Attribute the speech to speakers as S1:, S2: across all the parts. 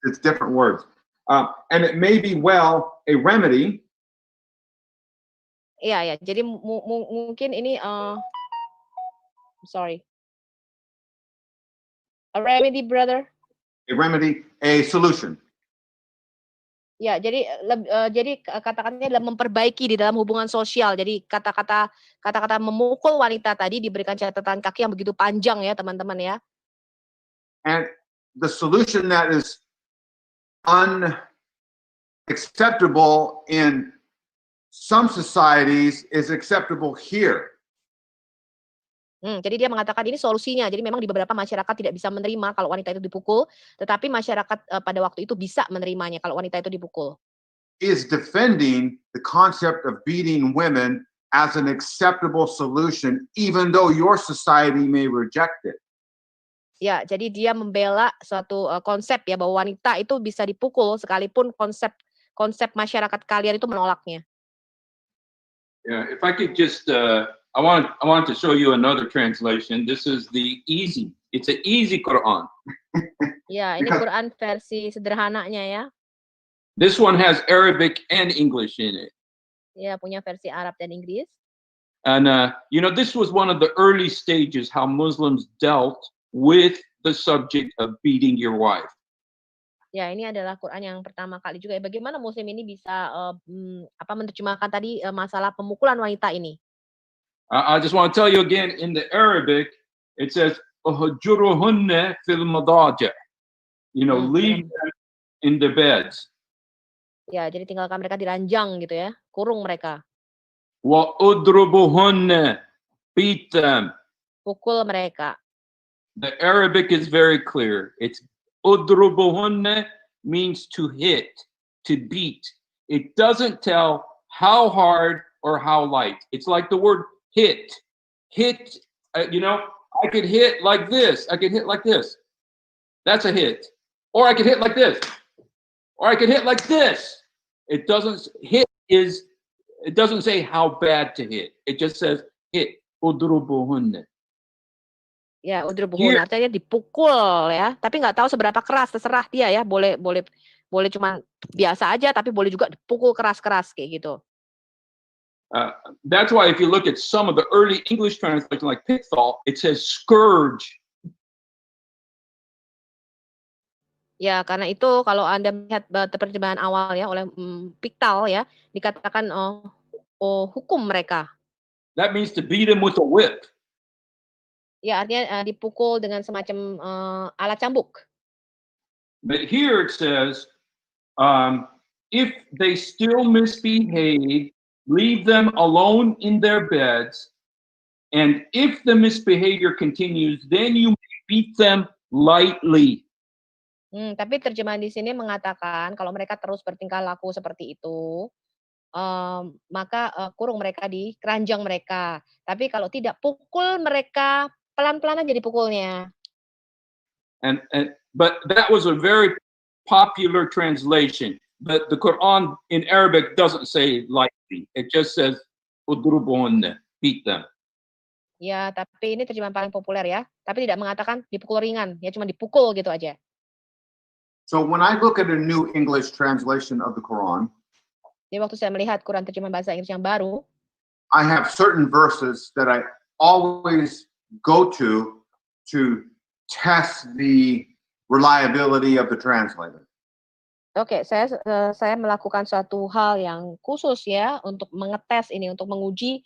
S1: It's different words. And it may be a remedy.
S2: Iya, ya. Jadi mungkin ini sorry. A remedy, brother.
S1: A remedy, a solution.
S2: Ya, jadi kata-katanya adalah memperbaiki di dalam hubungan sosial. Jadi kata-kata memukul wanita tadi diberikan catatan kaki yang begitu panjang ya, teman-teman ya.
S1: And the solution that is unacceptable in some societies is acceptable here.
S2: Jadi dia mengatakan ini solusinya. Jadi memang di beberapa masyarakat tidak bisa menerima kalau wanita itu dipukul, tetapi masyarakat pada waktu itu bisa menerimanya kalau wanita itu dipukul.
S1: He is defending the concept of beating women as an acceptable solution, even though your society may reject it.
S2: Ya, jadi dia membela suatu konsep ya bahwa wanita itu bisa dipukul sekalipun konsep masyarakat kalian itu menolaknya.
S3: Yeah, if I could just, I want to show you another translation. This is it's an easy Quran.
S2: Ya, ini Quran versi sederhananya ya.
S3: This one has Arabic and English in it.
S2: Ya, punya versi Arab dan Inggris.
S3: And, this was one of the early stages how Muslims dealt with the subject of beating your wife.
S2: Ya, ini adalah Quran yang pertama kali juga ya. Bagaimana Muslim ini bisa menerjemahkan tadi masalah pemukulan wanita ini.
S3: I just want to tell you again, in the Arabic, it says, "Uhjuruhunna fil madaja." Leave them in the beds.
S2: Ya, jadi tinggalkan mereka di ranjang gitu ya, kurung mereka.
S3: Wa udrubuhunna, beat them.
S2: Pukul mereka.
S3: The Arabic is very clear. It's udrubuhunna means to hit, to beat. It doesn't tell how hard or how light. It's like the word hit. Hit, I could hit like this. I could hit like this. That's a hit. Or I could hit like this. Or I could hit like this. It doesn't say how bad to hit. It just says hit. Udrubuhunna.
S2: Ya, udrubuhunna artinya dipukul ya. Tapi nggak tahu seberapa keras, terserah dia ya. Boleh cuma biasa aja, tapi boleh juga dipukul keras-keras kayak gitu.
S3: That's why if you look at some of the early English translation like Pickthall, it says scourge.
S2: Ya, karena itu kalau Anda melihat terjemahan awal ya oleh Pickthall ya, dikatakan hukum mereka.
S3: That means to beat him with a whip.
S2: Ya, artinya dipukul dengan semacam alat cambuk.
S3: But here it says, if they still misbehave, leave them alone in their beds, and if the misbehavior continues, then you may beat them lightly.
S2: Tapi terjemahan di sini mengatakan kalau mereka terus bertingkah laku seperti itu, maka kurung mereka di keranjang mereka. Tapi kalau tidak, pukul mereka pelan-pelan aja dipukulnya.
S3: But that was a very popular translation. But the Quran in Arabic doesn't say lightly. It just says udrubuhunna, beat them.
S2: Ya, tapi ini terjemahan paling populer ya. Tapi tidak mengatakan dipukul ringan, ya cuma dipukul gitu aja.
S1: So when I look at a new English translation of the Quran,
S2: jadi waktu saya melihat Quran terjemahan bahasa Inggris yang baru,
S1: I have certain verses that I always go to test the reliability of the translator.
S2: Oke, saya melakukan suatu hal yang khusus ya untuk mengetes ini, untuk menguji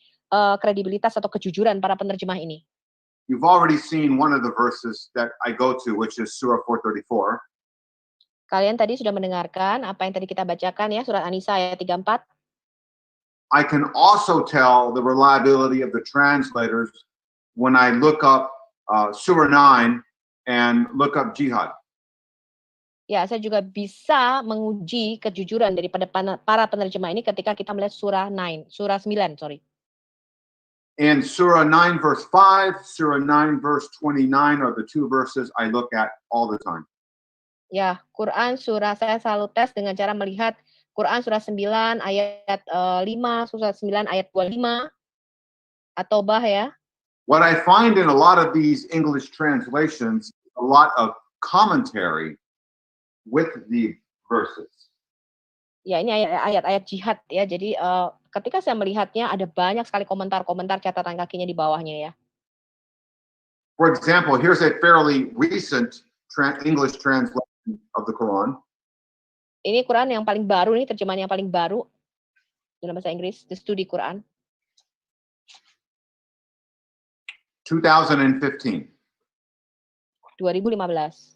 S2: kredibilitas atau kejujuran para penerjemah ini.
S1: You've already seen one of the verses that I go to, which is Surah 434.
S2: Kalian tadi sudah mendengarkan apa yang tadi kita bacakan ya, surat An-Nisa ayat 34.
S1: I can also tell the reliability of the translators when I look up Surah 9 and look up jihad.
S2: Ya, saya juga bisa menguji kejujuran daripada para penerjemah ini ketika kita melihat surah 9, sorry.
S1: And Surah 9 verse 5, Surah 9 verse 29 are the two verses I look at all the time.
S2: Ya, Quran surah saya selalu tes dengan cara melihat Quran surah 9 ayat 5, surah 9 ayat 25, At-Taubah ya.
S1: What I find in a lot of these English translations, a lot of commentary with the verses.
S2: Ya, ini ayat-ayat jihad ya. Jadi ketika saya melihatnya ada banyak sekali komentar-komentar catatan kakinya di bawahnya ya.
S1: For example, here's a fairly recent English translation of the Quran.
S2: Ini Quran yang paling baru nih, terjemahan yang paling baru dalam bahasa Inggris, The Studi Quran.
S1: 2015.
S2: 2015.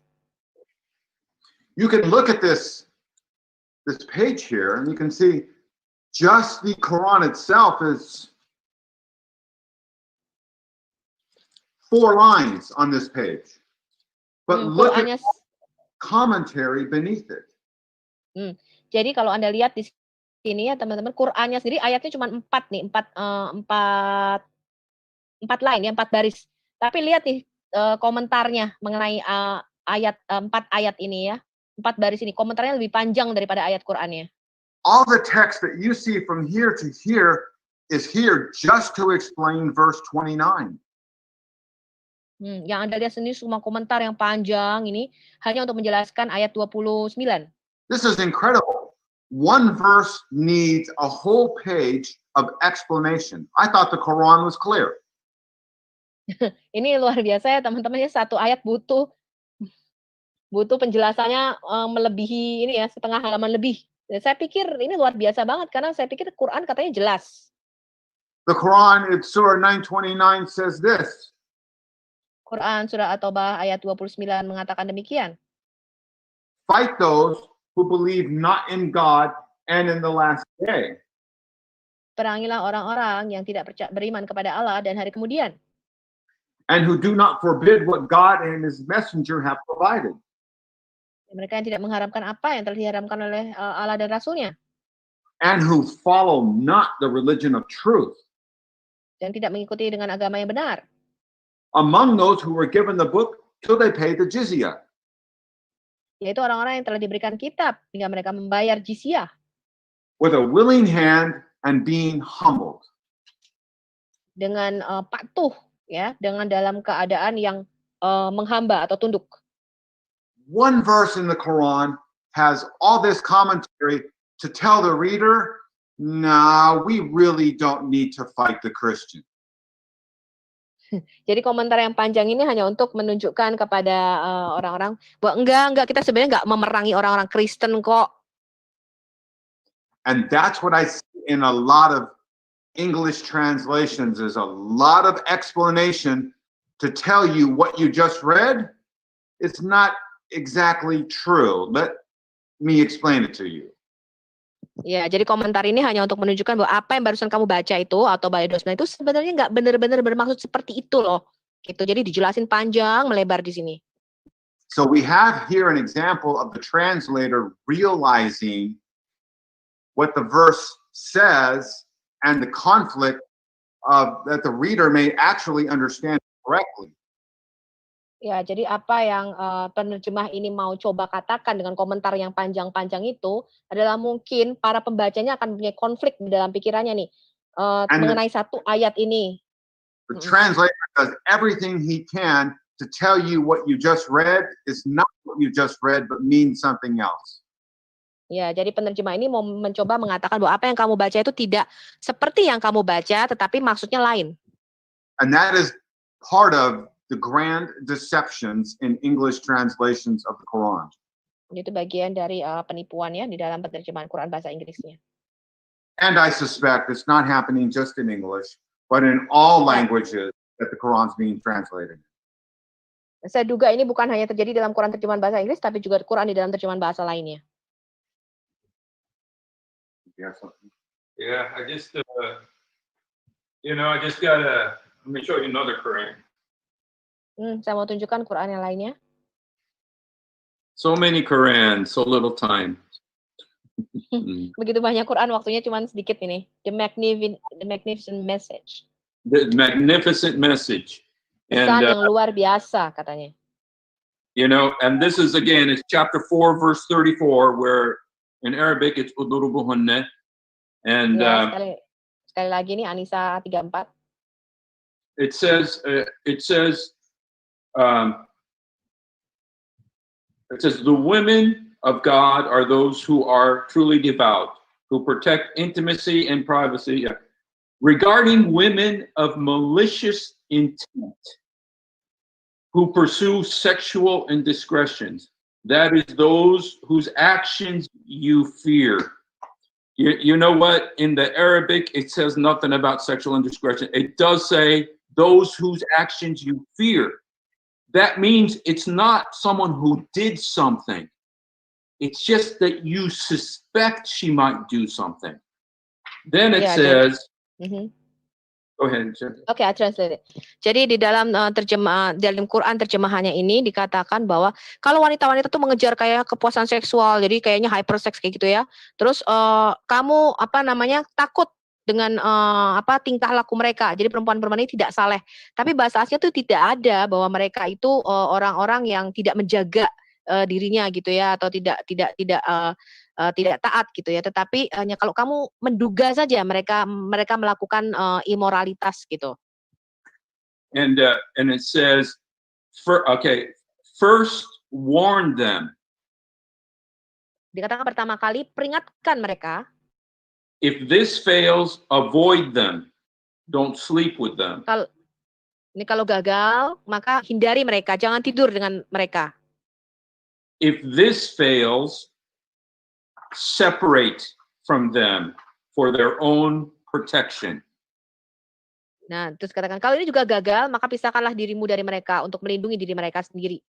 S1: You can look at this page here and you can see just the Quran itself is 4 lines on this page. But look at the commentary beneath it.
S2: Jadi kalau Anda lihat di sini ya teman-teman, Qurannya sendiri ayatnya cuma 4 nih, 4 line ya, 4 baris. Tapi lihat nih komentarnya mengenai 4 ayat ini ya. 4 baris ini komentarnya lebih panjang daripada ayat Qurannya.
S1: All the text that you see from here to here is here just to explain verse 29.
S2: Yang Anda lihat sendiri semua komentar yang panjang ini hanya untuk menjelaskan ayat 29.
S1: This is incredible. One verse needs a whole page of explanation. I thought the Quran was clear.
S2: Ini luar biasa ya teman-teman ya, satu ayat butuh penjelasannya melebihi ini ya, setengah halaman lebih. Dan saya pikir ini luar biasa banget karena saya pikir Quran katanya jelas.
S1: The Quran in Surah 929 says this.
S2: Quran surah At-Taubah ayat 29 mengatakan demikian.
S1: Fight those who believe not in God and in the last day.
S2: Perangilah orang-orang yang tidak beriman kepada Allah dan hari kemudian.
S1: And who do not forbid what God and his messenger have provided.
S2: Mereka yang tidak mengharamkan apa yang telah diharamkan oleh Allah dan Rasulnya.
S1: And who follow not the religion of truth.
S2: Dan tidak mengikuti dengan agama yang benar.
S1: Among those who were given the book till they pay the jizya.
S2: Yaitu orang-orang yang telah diberikan kitab hingga mereka membayar jizyah.
S1: With a willing hand and being humbled.
S2: Dengan patuh ya, dengan dalam keadaan yang menghamba atau tunduk.
S1: One verse in the Quran has all this commentary to tell the reader, nah, we really don't need to fight the Christian.
S2: Jadi komentar yang panjang ini hanya untuk menunjukkan kepada orang-orang bahwa enggak kita sebenarnya enggak memerangi orang-orang Kristen kok.
S1: And that's what I see in a lot of English translations. There's a lot of explanation to tell you what you just read. It's not exactly true. Let me explain it to you.
S2: Ya, jadi komentar ini hanya untuk menunjukkan bahwa apa yang barusan kamu baca itu atau ayat 29 itu sebenarnya nggak benar-benar bermaksud seperti itu loh. Gitu. Jadi dijelasin panjang melebar di sini.
S1: So we have here an example of the translator realizing what the verse says and the conflict that the reader may actually understand correctly.
S2: Ya, jadi apa yang penerjemah ini mau coba katakan dengan komentar yang panjang-panjang itu adalah mungkin para pembacanya akan punya konflik di dalam pikirannya nih mengenai satu ayat ini.
S1: The translator does everything he can to tell you what you just read is not what you just read but means something else.
S2: Ya, jadi penerjemah ini mau mencoba mengatakan bahwa apa yang kamu baca itu tidak seperti yang kamu baca tetapi maksudnya lain.
S1: And that is part of the grand deceptions in English translations of the Quran.
S2: Itu bagian dari penipuan ya di dalam penerjemahan Quran bahasa Inggrisnya.
S1: And I suspect it's not happening just in English, but in all languages that the Quran's being translated.
S2: Saya duga ini bukan hanya terjadi dalam Quran terjemahan bahasa Inggris, tapi juga Quran di dalam terjemahan bahasa lainnya.
S3: Yeah, I just, I just gotta, let me show you another Quran.
S2: Saya mau tunjukkan Quran yang lainnya.
S3: So many Quran, so little time.
S2: Begitu banyak Quran, waktunya cuma sedikit ini. The magnificent message.
S3: The magnificent message.
S2: Pesan yang luar biasa katanya.
S3: And this is again, it's chapter 4, verse 34, where in Arabic it's udurubuhunne. And
S2: sekali lagi nih Anisa 34.
S3: It says the women of God are those who are truly devout, who protect intimacy and privacy. Regarding women of malicious intent, who pursue sexual indiscretions, that is those whose actions you fear. You know what? In the Arabic, it says nothing about sexual indiscretion. It does say those whose actions you fear. That means it's not someone who did something. It's just that you suspect she might do something. Then it
S2: Ya,
S3: says,
S2: Mhm.
S3: go ahead, Cynthia.
S2: Oke, I translate it. Jadi di dalam dalam Quran terjemahannya ini dikatakan bahwa kalau wanita-wanita tuh mengejar kayak kepuasan seksual, jadi kayaknya hypersex kayak gitu ya. Terus kamu takut dengan tingkah laku mereka. Jadi perempuan-perempuan ini tidak saleh. Tapi bahasa aslinya tuh tidak ada bahwa mereka itu orang-orang yang tidak menjaga dirinya gitu ya, atau tidak taat gitu ya, tetapi hanya kalau kamu menduga saja mereka melakukan imoralitas gitu.
S3: And it says, first warn them.
S2: Dikatakan pertama kali peringatkan mereka.
S3: If this fails, avoid them. Don't sleep with them.
S2: Kalau gagal, maka hindari mereka, jangan tidur dengan mereka.
S3: If this fails, separate from them for their own protection.
S2: Nah, terus katakan kalau ini juga gagal, maka pisahkanlah dirimu dari mereka untuk melindungi diri mereka sendiri.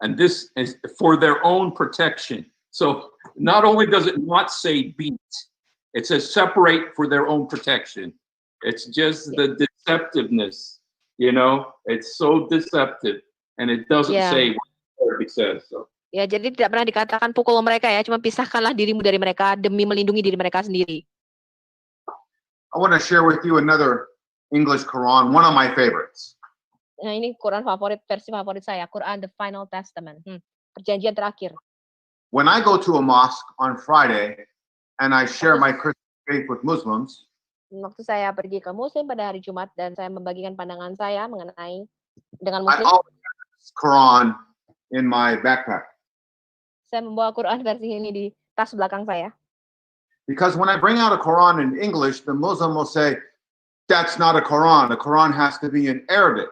S3: And this is for their own protection. So not only does it not say beat, it says separate for their own protection. It's just the deceptiveness, it's so deceptive, and it doesn't say what it says. So.
S2: Ya, jadi tidak pernah dikatakan pukul mereka ya, cuma pisahkanlah dirimu dari mereka demi melindungi diri mereka sendiri.
S1: I want to share with you another English Quran, one of my favorites.
S2: Nah, ini Quran versi favorit saya, Quran the Final Testament, perjanjian terakhir.
S1: When I go to a mosque on Friday and I share my Christian faith with Muslims,
S2: waktu saya pergi ke Muslim pada hari Jumat dan saya membagikan pandangan saya mengenai dengan
S1: I
S2: Muslim,
S1: always have this Quran in my backpack.
S2: Saya membawa Quran versi ini di tas belakang saya.
S1: Because when I bring out a Quran in English, the Muslim will say, that's not a Quran. The Quran has to be in Arabic.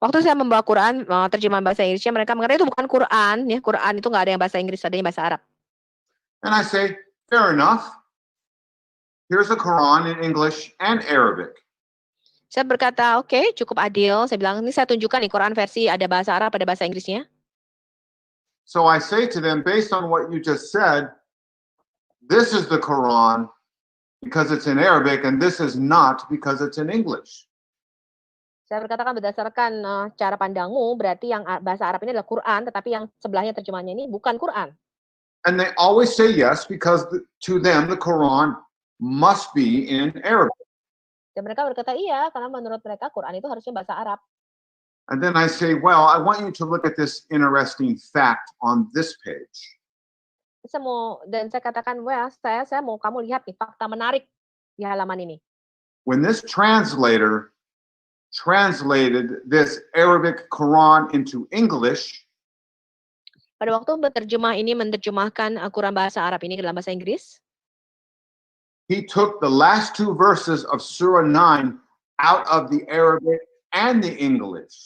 S2: Waktu saya membawa Quran terjemahan bahasa Inggrisnya, mereka mengatakan itu bukan Quran, ya. Quran itu nggak ada yang bahasa Inggris, adanya bahasa Arab.
S1: And I say, fair enough. Here's a Quran in English and Arabic.
S2: Saya berkata, oke, cukup adil. Saya bilang, ini saya tunjukkan nih Quran versi ada bahasa Arab, ada bahasa Inggrisnya.
S1: So I say to them, based on what you just said, this is the Quran because it's in Arabic, and this is not because it's in English.
S2: Saya berkatakan berdasarkan cara pandangmu, berarti yang bahasa Arab ini adalah Quran, tetapi yang sebelahnya terjemahannya ini bukan Quran.
S1: And they always say yes because to them the Quran must be in Arabic.
S2: Dan mereka berkata iya, karena menurut mereka Quran itu harusnya bahasa Arab.
S1: And then I say, well, I want you to look at this interesting fact on this page.
S2: Saya katakan, saya mau kamu lihat nih fakta menarik di halaman ini.
S1: When this translator translated this Arabic Quran into English,
S2: pada waktu penerjemah ini menerjemahkan Quran bahasa Arab ini ke dalam bahasa Inggris,
S1: he took the last two verses of Surah 9 out of the Arabic and the English.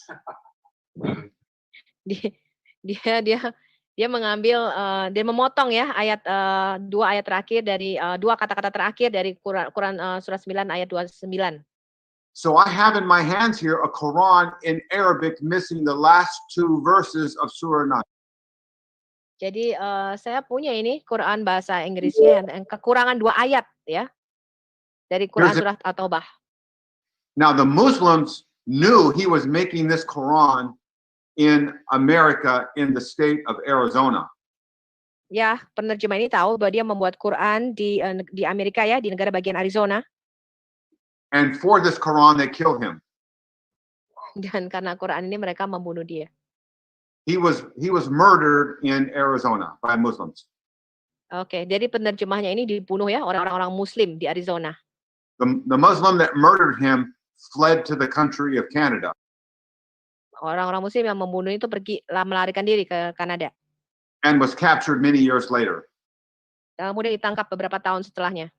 S2: Dia mengambil dia memotong ya dua ayat terakhir dari dua kata-kata terakhir dari Quran surah 9 ayat 29.
S1: So I have in my hands here a Quran in Arabic missing the last two verses of Surah 9.
S2: Jadi saya punya ini Quran bahasa Inggrisnya yang kekurangan 2 ayat ya dari Quran surah At-Taubah.
S1: Now the Muslims knew he was making this Quran in America in the state of Arizona.
S2: Ya, penerjemah ini tahu bahwa dia membuat Quran di Amerika ya, di negara bagian Arizona.
S1: And for this Quran they killed him.
S2: Dan karena Quran ini mereka membunuh dia.
S1: He was murdered in Arizona by Muslims.
S2: Oke, jadi penerjemahnya ini dibunuh ya orang-orang Muslim di Arizona.
S1: The Muslim that murdered him fled to the country of Canada.
S2: Orang-orang Muslim yang membunuh itu melarikan diri ke Kanada.
S1: and was captured many years later.
S2: Dan kemudian ditangkap beberapa tahun setelahnya.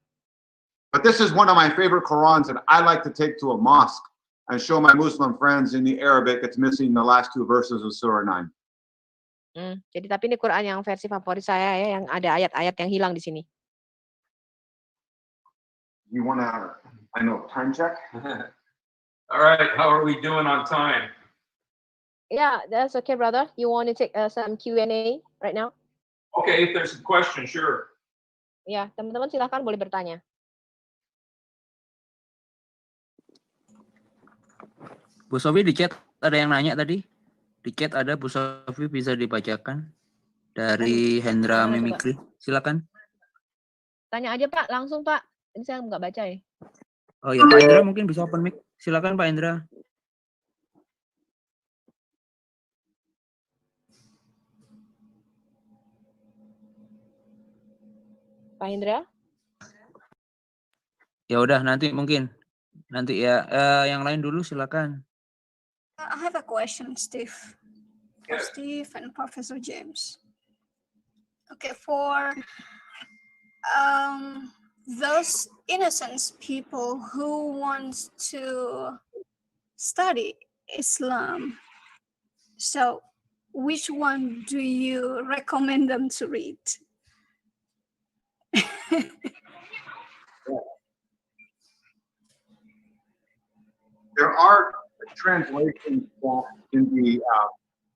S1: But this is one of my favorite Qurans that I like to take to a mosque and show my Muslim friends in the Arabic. It's missing the last 2 verses of Surah 9.
S2: Jadi tapi ini Quran yang versi favorit saya ya, yang ada ayat-ayat yang hilang di sini.
S1: You want to, I know, time check?
S3: All right, how are we doing on time?
S2: Yeah, that's okay, brother. You want to take some Q&A right now?
S3: Okay, if there's a question, sure.
S2: Ya, teman-teman silahkan boleh bertanya.
S4: Bu Sofi di chat ada yang nanya tadi. Di chat ada Bu Sofi, bisa dibacakan dari Hendra Mimikri. Silakan.
S2: Tanya aja Pak, langsung Pak. Ini saya nggak baca ya.
S4: Oh ya, Pak Indra mungkin bisa open mic. Silakan Pak Indra.
S2: Pak Indra?
S4: Ya udah nanti mungkin. Nanti ya yang lain dulu silakan.
S5: I have a question, Steve. For Steve and Professor James. Okay, for those innocent people who want to study Islam, so which one do you recommend them to read?
S1: There are translations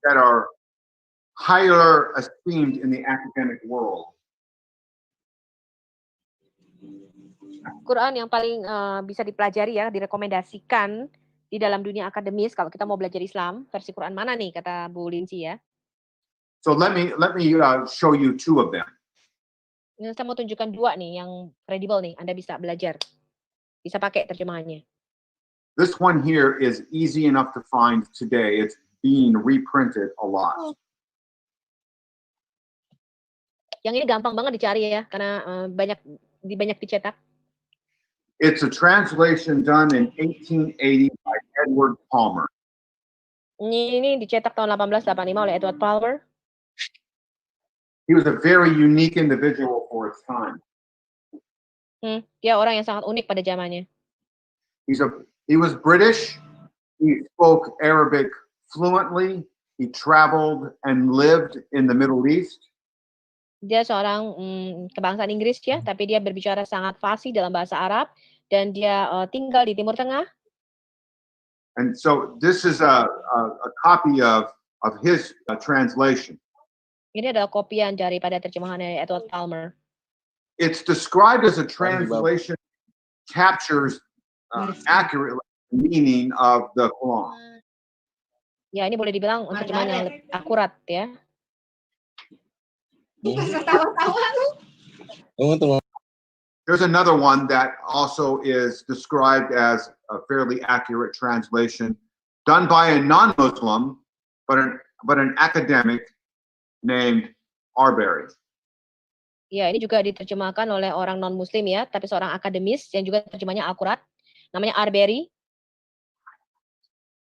S1: that are higher esteemed in the academic world.
S2: Quran yang paling bisa dipelajari ya, direkomendasikan di dalam dunia akademis kalau kita mau belajar Islam, versi Quran mana nih kata Bu Lindsay ya?
S1: So let me show you 2 of them.
S2: Ini saya mau tunjukkan 2 nih yang kredibel nih, Anda bisa belajar. Bisa pakai terjemahannya.
S1: This one here is easy enough to find today. It's being reprinted a lot.
S2: Yang ini gampang banget dicari ya, karena banyak dicetak.
S1: It's a translation done in 1880 by Edward Palmer.
S2: Ini dicetak tahun 1885 oleh Edward Palmer.
S1: He was a very unique individual for his time.
S2: Dia orang yang sangat unik pada zamannya.
S1: He was British. He spoke Arabic fluently. He traveled and lived in the Middle East.
S2: Dia seorang kebangsaan Inggris ya, tapi dia berbicara sangat fasih dalam bahasa Arab dan dia tinggal di Timur Tengah.
S1: And so this is a copy of his translation.
S2: Ini adalah kopian daripada terjemahan dari Edward Palmer.
S1: It's described as a translation that captures accurately the meaning of the Quran.
S2: Ya, ini boleh dibilang terjemahan yang akurat ya.
S1: There's another one that also is described as a fairly accurate translation done by a non-Muslim, but an academic named Arbery.
S2: Ya, ini juga diterjemahkan oleh orang non-Muslim ya, tapi seorang akademis yang juga terjemahnya akurat. Namanya Arbery.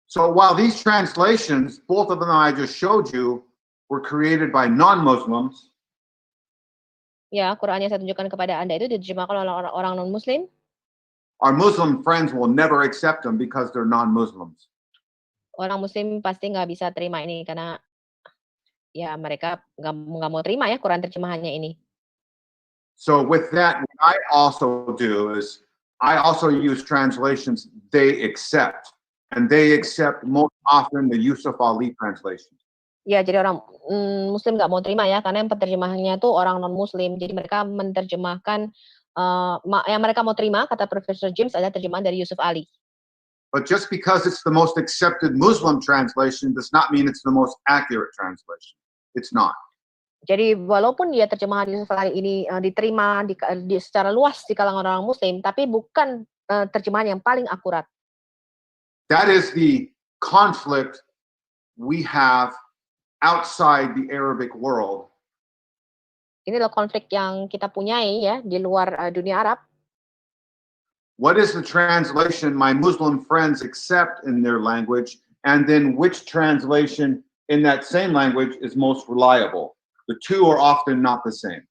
S1: So while these translations, both of them I just showed you, were created by non-Muslims,
S2: ya, Quran yang saya tunjukkan kepada Anda itu diterjemahkan oleh orang non-Muslim.
S1: Our Muslim friends will never accept them because they're non-Muslims.
S2: Orang Muslim pasti nggak bisa terima ini karena ya mereka nggak mau terima ya Quran terjemahannya ini.
S1: So with that, what I also do is I also use translations they accept, and they accept most often the Yusuf Ali translation.
S2: Ya, jadi orang Muslim nggak mau terima ya, karena yang penerjemahannya tuh orang non-Muslim. Jadi mereka menerjemahkan yang mereka mau terima, kata Profesor James, adalah terjemahan dari Yusuf Ali.
S1: But just because it's the most accepted Muslim translation does not mean it's the most accurate translation. It's not.
S2: Jadi walaupun dia terjemahan Yusuf Ali ini diterima secara luas di kalangan orang Muslim, tapi bukan terjemahan yang paling akurat.
S1: That is the conflict we have outside the Arabic world.
S2: Ini adalah konflik yang kita punyai ya di luar dunia Arab.
S1: What is the translation my Muslim friends accept in their language and then which translation in that same language is most reliable. The two are often not the same.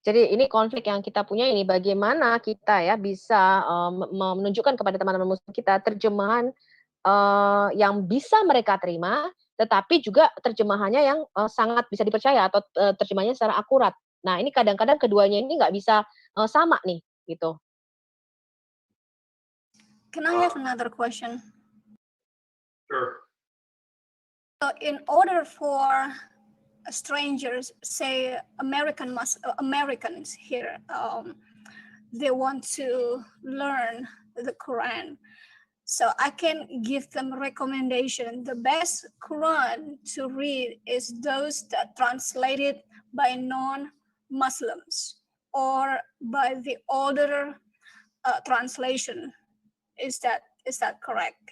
S2: Jadi ini konflik yang kita punya ini, bagaimana kita ya bisa menunjukkan kepada teman-teman muslim kita terjemahan yang bisa mereka terima, tetapi juga terjemahannya yang sangat bisa dipercaya atau terjemahannya secara akurat. Nah, ini kadang-kadang keduanya ini nggak bisa sama nih, gitu.
S5: Can I have another question?
S3: Sure.
S5: So in order for strangers, say Americans here, they want to learn the Quran. So I can give them recommendation. The best Quran to read is those that translated by non-Muslims or by the older translation. Is that correct?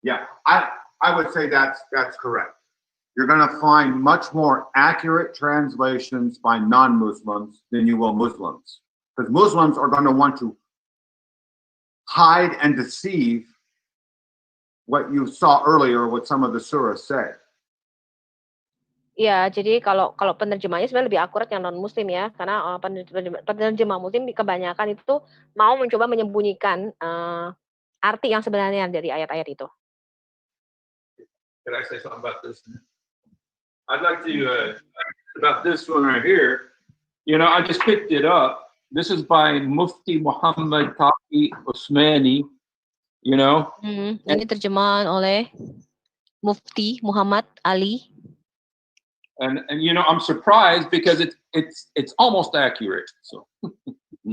S1: Yeah, I would say that's correct. You're going to find much more accurate translations by non-Muslims than you will Muslims, because Muslims are going to want to hide and deceive what you saw earlier, what some of the surahs said.
S2: Iya, jadi kalau penerjemahnya sebenarnya lebih akurat yang non-muslim ya, karena penerjemah muslim kebanyakan itu mau mencoba menyembunyikan arti yang sebenarnya dari ayat-ayat itu.
S3: Could I say something about this? I'd like to about this one right here. You know, I just picked it up. This is by Mufti Muhammad Taqi Usmani. You know,
S2: Ini terjemahan oleh Mufti Muhammad Ali.
S3: and you know, I'm surprised because it's almost accurate. So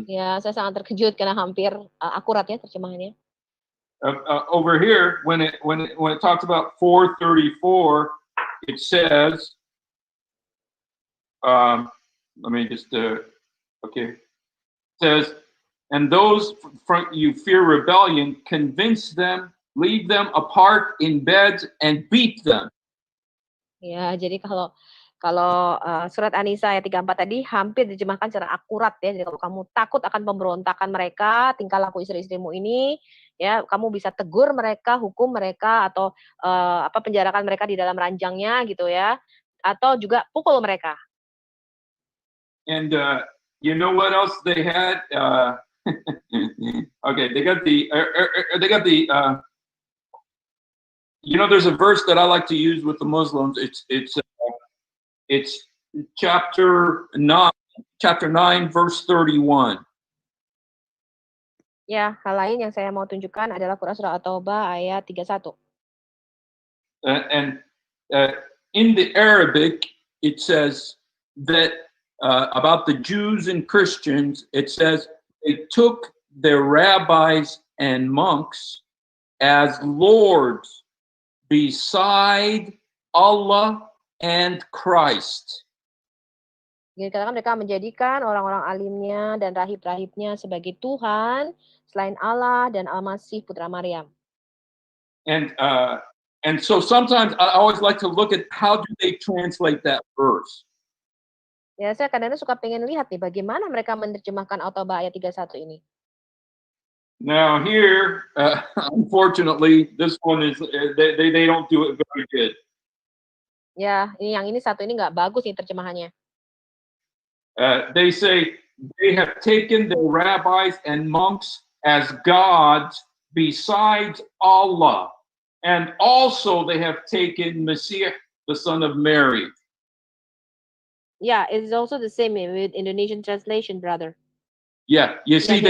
S2: Ya, saya sangat terkejut karena hampir akurat ya terjemahannya.
S3: over here, when it talks about 434, it says, let me just okay. It says, and those from you fear rebellion, convince them, lead them apart in beds, and beat them.
S2: Ya, jadi kalau surat An-Nisa ayat 34 tadi hampir diterjemahkan secara akurat ya. Jadi kalau kamu takut akan pemberontakan mereka, tingkah laku istri-istrimu ini, ya kamu bisa tegur mereka, hukum mereka, atau penjarakan mereka di dalam ranjangnya gitu ya, atau juga pukul mereka.
S3: And you know what else they had? Okay, they got the you know, there's a verse that I like to use with the Muslims. It's chapter 9, verse 31.
S2: Ya, hal lain yang saya mau tunjukkan adalah Quran surah At-Taubah ayat 31.
S3: And in the Arabic, it says that about the Jews and Christians, it says they took their rabbis and monks as lords beside Allah and Christ.
S2: Jadi katakan mereka menjadikan orang-orang alimnya dan rahib-rahibnya sebagai Tuhan selain Allah dan Al-Masih putra Maryam.
S3: And so sometimes I always like to look at how do they translate that verse.
S2: Ya, saya kadang-kadang suka pengen lihat nih bagaimana mereka menerjemahkan At-Taubah ayat 31 ini.
S3: Now here, unfortunately, this one is they don't do it very good.
S2: Ya, ini satu ini nggak bagus nih terjemahannya.
S3: They say they have taken the rabbis and monks as gods besides Allah, and also they have taken Messiah, the son of Mary.
S2: Yeah, it is also the same with Indonesian translation, brother.
S3: Yeah, you see,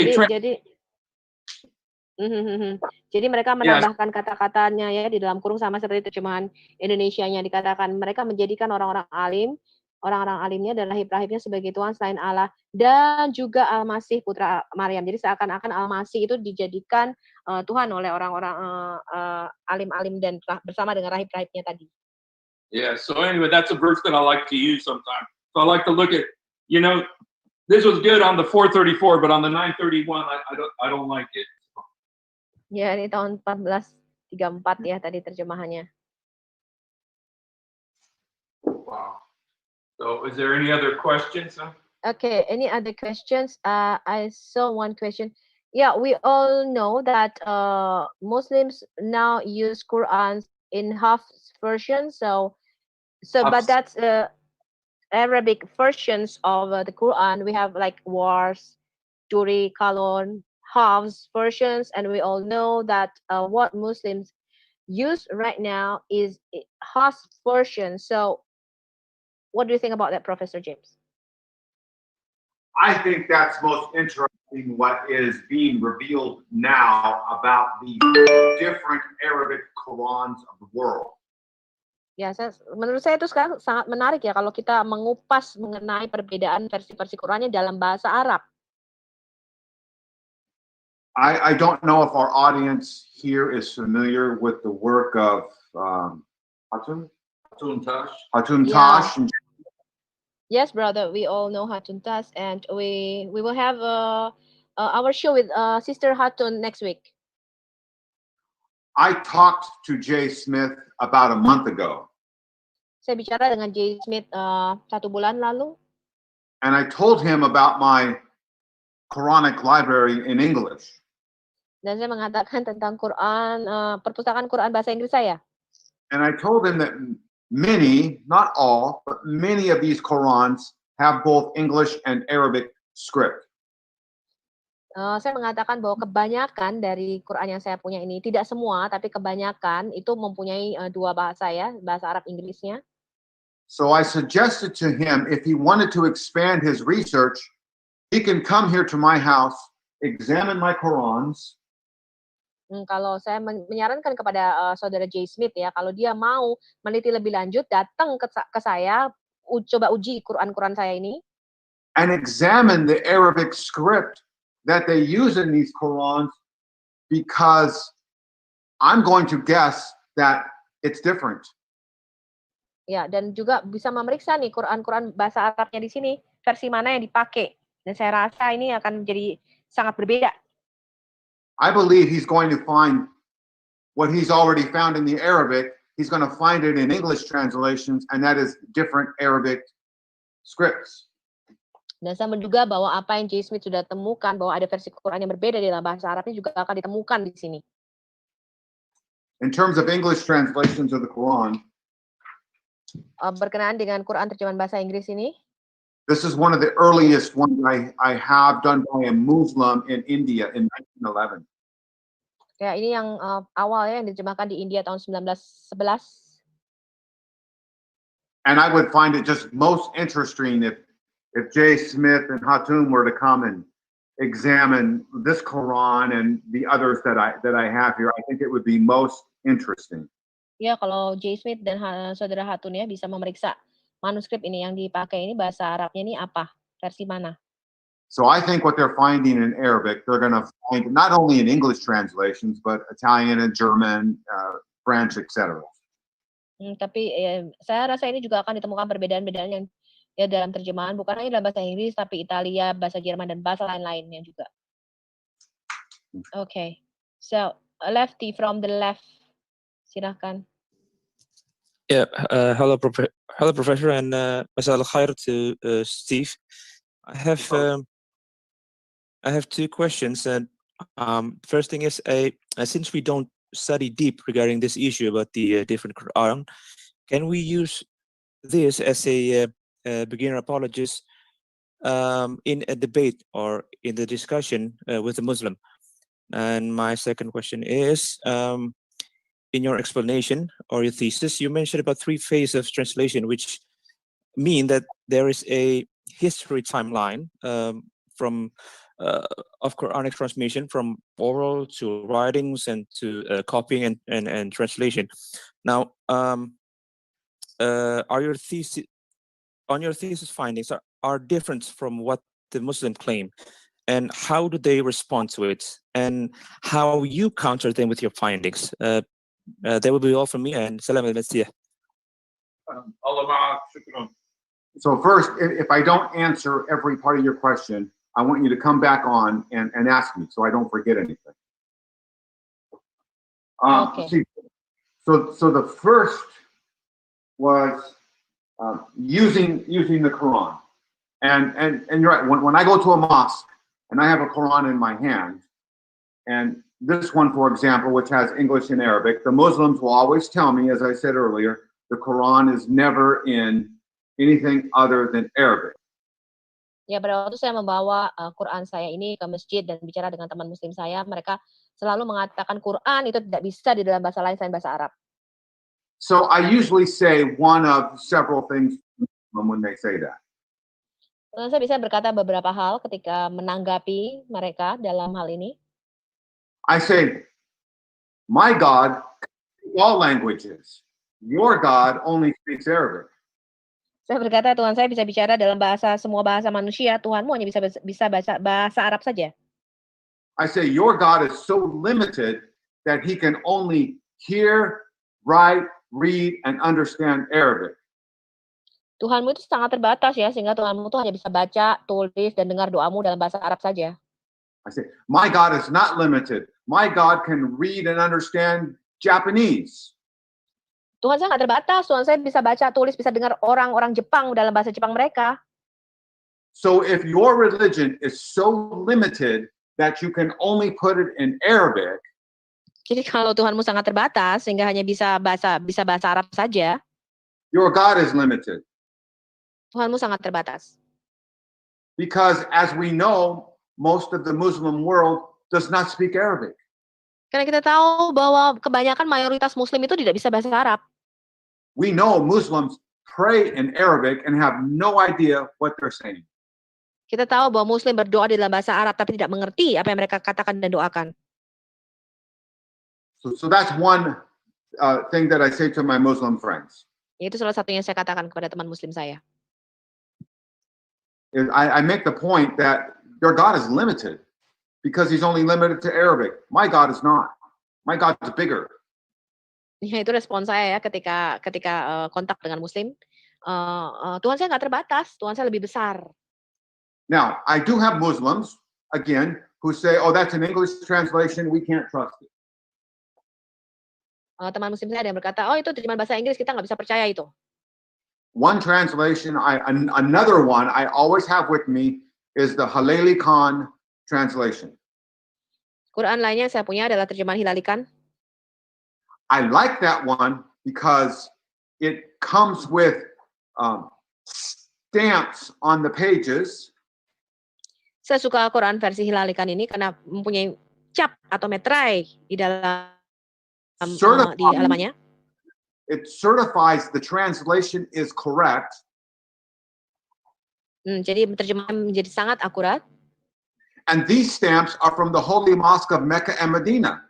S2: jadi mereka menambahkan kata-katanya ya di dalam kurung sama seperti terjemahan Indonesianya, dikatakan mereka menjadikan orang-orang alimnya dan rahib-rahibnya sebagai Tuhan selain Allah dan juga Al-Masih putra Maryam. Jadi seakan-akan Al-Masih itu dijadikan Tuhan oleh orang-orang alim-alim dan bersama dengan rahib-rahibnya tadi.
S3: Yeah, so anyway, that's a verse that I like to use sometimes. So I like to look at, you know, this was good on the 434, but on the 931, I don't like it.
S2: Ya, ini tahun 1434 ya tadi terjemahannya.
S3: Wow. So is there any other questions?
S2: Okay, any other questions? I saw one question. Yeah, we all know that Muslims now use Qurans in half version. But
S1: Ups-
S2: that's Arabic versions of the Quran. We have like wars, Turi, Kalon, halves versions, and we all know that what Muslims use right now is half version. So, what do you think about that, Professor James?
S1: I think that's most interesting what is being revealed now about the different Arabic Qurans of the world.
S2: Ya, menurut saya itu sekarang sangat menarik ya kalau kita mengupas mengenai perbedaan versi-versi Qurannya dalam bahasa Arab.
S1: I don't know if our audience here is familiar with the work of Hatun
S3: Tash.
S1: Hatun
S2: Yeah.
S1: Tash. And
S2: Yes, brother, we all know Hatun Tas, and we will have our show with Sister Hatun next week.
S1: I talked to Jay Smith about a month ago,
S2: Saya bicara dengan Jay Smith 1 bulan lalu,
S1: and I told him about my Quranic library in English.
S2: dan saya mengatakan tentang Quran, perpustakaan Quran bahasa Inggris saya.
S1: And I told him that many, not all, but many of these Qurans have both English and Arabic script.
S2: Saya mengatakan bahwa kebanyakan dari Quran yang saya punya ini, tidak semua, tapi kebanyakan itu mempunyai dua bahasa ya, bahasa Arab Inggrisnya.
S1: So I suggested to him if he wanted to expand his research, he can come here to my house, examine my Qurans,
S2: Kalau saya menyarankan kepada saudara Jay Smith ya, kalau dia mau meneliti lebih lanjut, datang ke saya, coba uji Quran-Quran saya ini,
S1: and examine the Arabic script that they use in these Qurans, because I'm going to guess that it's different.
S2: ya, dan juga bisa memeriksa nih Quran-Quran bahasa Arabnya di sini, versi mana yang dipakai. Dan saya rasa ini akan menjadi sangat berbeda.
S1: I believe he's going to find what he's already found in the Arabic, he's going to find it in English translations, and that is different Arabic scripts.
S2: Dan saya menduga bahwa apa yang Jay Smith sudah temukan, bahwa ada versi Quran yang berbeda di dalam bahasa Arabnya juga akan ditemukan di sini.
S1: In terms of English translations of the Quran,
S2: Berkenaan dengan Quran terjemahan bahasa Inggris ini,
S1: this is one of the earliest ones I have done by a Muslim in India in 1911.
S2: ya ini yang awal ya, yang diterjemahkan di India tahun 1911.
S1: And I would find it just most interesting if Jay Smith and Hatun were to come and examine this Quran and the others that I have here. I think it would be most interesting.
S2: Ya, kalau Jay Smith dan saudara Hatun ya bisa memeriksa manuskrip ini yang dipakai ini bahasa Arabnya ini apa, versi mana.
S1: So I think what they're finding in Arabic, they're going to find not only in English translations, but Italian and German, French, etc.
S2: Tapi saya rasa ini juga akan ditemukan perbedaan-perbedaan yang ya dalam terjemahan, bukan hanya dalam bahasa Inggris, tapi Italia, bahasa Jerman, dan bahasa lain-lainnya juga. Okay, so Lefty from the left, silahkan.
S6: Yeah, hello, Professor, and masah al-khair to Steve. I have two questions. And first thing is, since we don't study deep regarding this issue about the different Quran, can we use this as a beginner apologist in a debate or in the discussion with a Muslim? And my second question is, in your explanation or your thesis, you mentioned about 3 phases of translation, which mean that there is a history timeline of Quranic transmission from oral to writings and to copying and translation. Now, are your thesis findings are different from what the Muslim claim, and how do they respond to it, and how you counter them with your findings? That will be all from me, and salam al-masih.
S1: So first, if I don't answer every part of your question, I want you to come back on and ask me so I don't forget anything.
S2: Okay.
S1: So the first was using the Quran. And you're right, when I go to a mosque and I have a Quran in my hand, And this one, for example, which has English and Arabic, the Muslims will always tell me, as I said earlier, the Quran is never in anything other than Arabic.
S2: Ya, pada waktu saya membawa Quran saya ini ke masjid dan bicara dengan teman muslim saya, mereka selalu mengatakan Quran itu tidak bisa di dalam bahasa lain selain bahasa Arab.
S1: So I usually say one of several things when they say that.
S2: Dan saya bisa berkata beberapa hal ketika menanggapi mereka dalam hal ini.
S1: I say, my God speaks all languages. Your God only speaks Arabic.
S2: Saya berkata, Tuhan saya bisa bicara dalam semua bahasa manusia, Tuhanmu hanya bisa bahasa Arab saja.
S1: I say, your God is so limited that he can only hear, write, read, and understand Arabic.
S2: Tuhanmu itu sangat terbatas ya, sehingga Tuhanmu itu hanya bisa baca, tulis, dan dengar doamu dalam bahasa Arab saja.
S1: I say, my God is not limited. My God can read and understand Japanese.
S2: Tuhan saya nggak terbatas, Tuhan saya bisa baca, tulis, bisa dengar orang-orang Jepang dalam bahasa Jepang mereka.
S1: So if your religion is so limited that you can only put it in Arabic,
S2: Jadi kalau Tuhanmu sangat terbatas sehingga hanya bisa bahasa Arab saja,
S1: your God is limited.
S2: Tuhanmu sangat terbatas.
S1: Because as we know, most of the Muslim world does not speak Arabic.
S2: Karena kita tahu bahwa kebanyakan mayoritas Muslim itu tidak bisa bahasa Arab.
S1: We know Muslims pray in Arabic and have no idea what they're saying.
S2: Kita tahu bahwa Muslim berdoa di dalam bahasa Arab tapi tidak mengerti apa yang mereka katakan dan doakan.
S1: So that's one thing that I say to my Muslim friends.
S2: Itu salah satu yang saya katakan kepada teman Muslim saya.
S1: I make the point that your God is limited because he's only limited to Arabic. My God is not. My God is bigger.
S2: Ya, itu respon saya ya ketika kontak dengan Muslim. Tuhan saya nggak terbatas, Tuhan saya lebih besar.
S1: Now, I do have Muslims, again, who say, oh, that's an English translation, we can't trust it.
S2: Teman Muslim saya ada yang berkata, oh itu terjemahan bahasa Inggris, kita nggak bisa percaya itu.
S1: One translation, another one I always have with me is the Halali Khan translation.
S2: Quran lainnya saya punya adalah terjemahan Hilali Khan.
S1: I like that one because it comes with stamps on the pages.
S2: Saya suka Quran versi Hilali Khan ini karena mempunyai cap atau meterai di dalam di halamannya.
S1: It certifies the translation is correct.
S2: Jadi terjemahan menjadi sangat akurat.
S1: And these stamps are from the Holy Mosque of Mecca and Medina.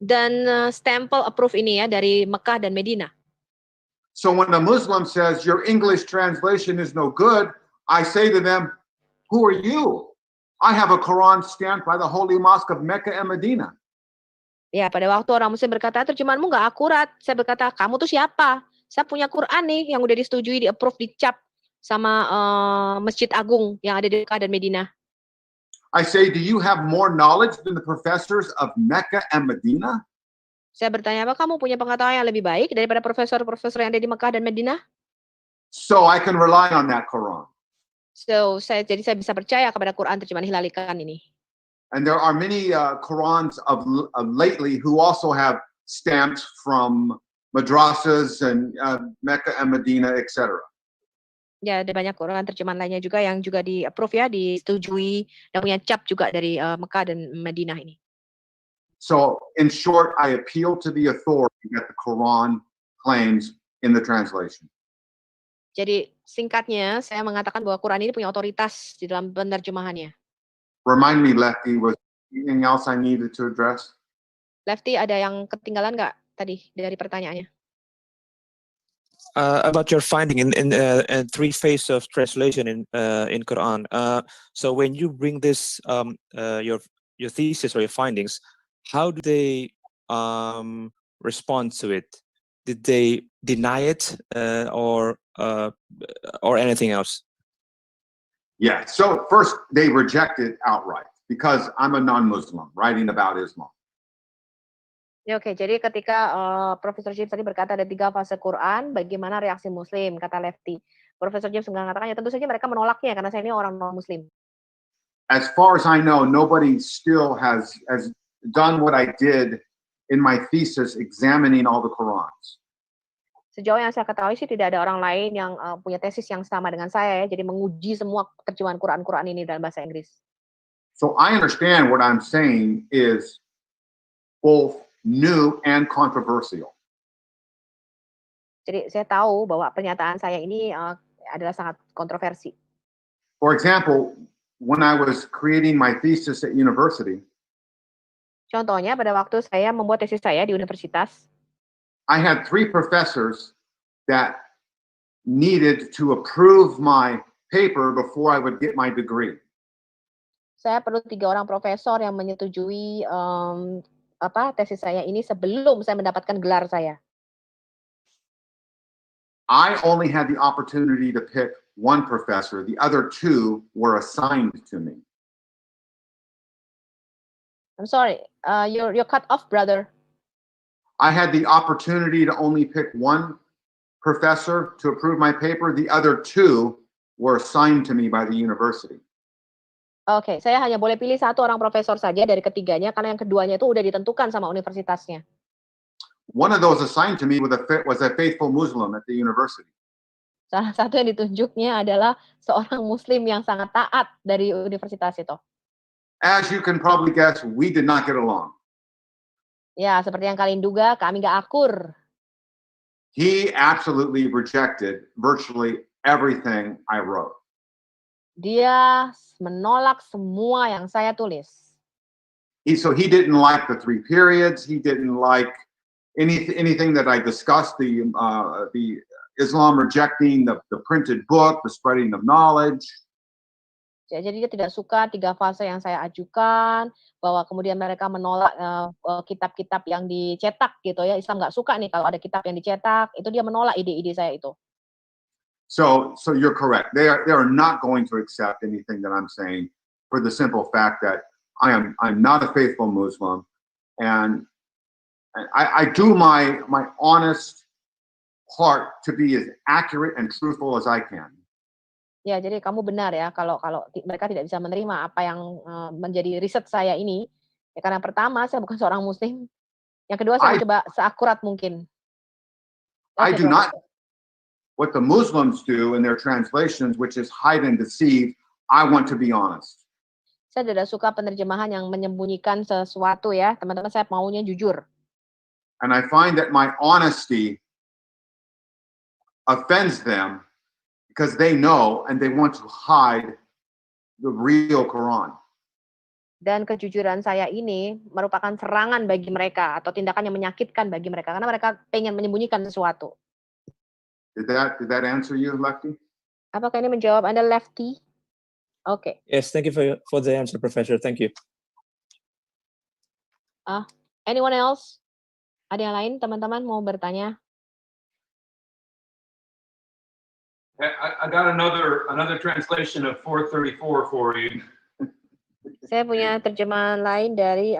S2: Dan stempel approve ini ya dari Mekah dan Medina.
S1: So when a Muslim says your English translation is no good, I say to them, who are you? I have a Quran stamped by the Holy Mosque of Mecca and Medina.
S2: Ya, pada waktu orang Muslim berkata terjemahanmu nggak akurat, saya berkata kamu tuh siapa? Saya punya Quran nih yang udah disetujui, di approve, dicap sama Masjid Agung yang ada di Mekah dan Medina.
S1: I say, do you have more knowledge than the professors of Mecca and Medina?
S2: Saya bertanya, apa kamu punya pengetahuan yang lebih baik daripada profesor-profesor yang ada di Mekah dan Medina?
S1: So I can rely on that Quran.
S2: So jadi saya bisa percaya kepada Quran terjemahan Hilali Khan ini.
S1: And there are many Qurans of lately who also have stamps from madrasas and Mecca and Medina, etc.
S2: Ya, ada banyak Quran terjemahan lainnya juga yang juga di approve ya, disetujui dan punya cap juga dari Mekah dan Madinah ini.
S1: So in short, I appeal to the authority that the Quran claims in the translation.
S2: Jadi singkatnya saya mengatakan bahwa Quran ini punya otoritas di dalam penerjemahannya.
S1: Remind me, Lefty, was there anything else I needed to address?
S2: Lefty, ada yang ketinggalan nggak tadi dari pertanyaannya?
S6: About your finding in three phases of translation in Quran. So when you bring this your thesis or your findings, how do they respond to it? Did they deny it or anything else?
S1: Yeah. So first, they reject it outright because I'm a non-Muslim writing about Islam.
S2: Ya, oke. Jadi ketika Profesor James tadi berkata ada 3 fase Quran, bagaimana reaksi Muslim, kata Lefty. Profesor James mengatakan ya tentu saja mereka menolaknya karena saya ini orang non-Muslim.
S1: as far as I know, nobody still has done what I did in my thesis examining all the Qurans.
S2: Sejauh yang saya ketahui sih tidak ada orang lain yang punya tesis yang sama dengan saya ya, jadi menguji semua terjemahan Quran ini dalam bahasa Inggris.
S1: So I understand what I'm saying is both new and controversial.
S2: Jadi saya tahu bahwa pernyataan saya ini adalah sangat kontroversi.
S1: For example, when I was creating my thesis at university,
S2: Contohnya pada waktu saya membuat tesis saya di universitas,
S1: I had 3 professors that needed to approve my paper before I would get my degree.
S2: saya perlu 3 orang profesor yang menyetujui tesis saya ini sebelum saya mendapatkan gelar saya.
S1: I only had the opportunity to pick 1 professor. The other 2 were assigned to me.
S2: I'm sorry, you're cut off, brother.
S1: I had the opportunity to only pick 1 professor to approve my paper. The other 2 were assigned to me by the university.
S2: Oke, saya hanya boleh pilih 1 orang profesor saja dari ketiganya karena yang keduanya itu udah ditentukan sama universitasnya.
S1: One of those assigned to me was a faithful Muslim at the university.
S2: Salah satu yang ditunjuknya adalah seorang Muslim yang sangat taat dari universitas itu.
S1: As you can probably guess, we did not get along.
S2: Ya, seperti yang kalian duga, kami gak akur.
S1: He absolutely rejected virtually everything I wrote.
S2: Dia menolak semua yang saya tulis.
S1: So he didn't like the 3 periods. He didn't like anything that I discussed. The Islam rejecting the printed book, the spreading of knowledge.
S2: Jadi dia tidak suka 3 fase yang saya ajukan, bahwa kemudian mereka menolak kitab-kitab yang dicetak gitu ya. Islam nggak suka nih kalau ada kitab yang dicetak. Itu dia menolak ide-ide saya itu.
S1: So you're correct. They are not going to accept anything that I'm saying for the simple fact that I'm not a faithful Muslim, and I do my honest part to be as accurate and truthful as I can.
S2: Ya, jadi kamu benar ya kalau mereka tidak bisa menerima apa yang menjadi riset saya ini. Ya, karena pertama saya bukan seorang Muslim. Yang kedua saya mencoba seakurat mungkin.
S1: I do not what the Muslims do in their translations, which is hide and deceive. I want to be honest.
S2: Saya tidak suka penerjemahan yang menyembunyikan sesuatu ya, teman-teman. Saya maunya jujur.
S1: And I find that my honesty offends them because they know and they want to hide the real Quran.
S2: Dan kejujuran saya ini merupakan serangan bagi mereka atau tindakan yang menyakitkan bagi mereka karena mereka pengen menyembunyikan sesuatu.
S1: Did that answer you, Lefty?
S2: Apakah ini menjawab Anda, Lefty? Oke.
S6: Yes, thank you for the answer, Professor. Thank you.
S2: Anyone else? Ada yang lain, teman-teman mau bertanya?
S3: I got another translation of 434 for you.
S2: Saya punya terjemahan lain dari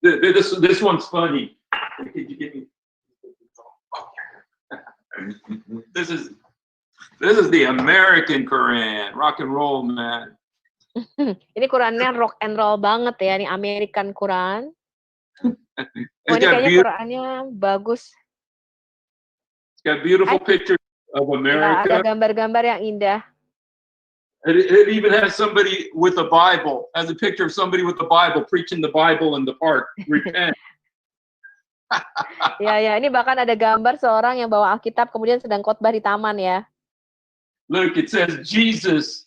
S3: This one's funny. Could you give me? This is the American Quran, rock and roll, man.
S2: ini Qurannya rock and roll banget ya, ini American Quran.
S3: It's
S2: ini
S3: got
S2: kayaknya Qurannya bagus.
S3: It's got beautiful pictures of America.
S2: Ada gambar-gambar yang indah.
S3: It even has somebody with a Bible, has a picture of somebody with a Bible preaching the Bible in the park. Repent.
S2: Ya, ini bahkan ada gambar seorang yang bawa Alkitab kemudian sedang khotbah di taman ya.
S3: Look, it says Jesus,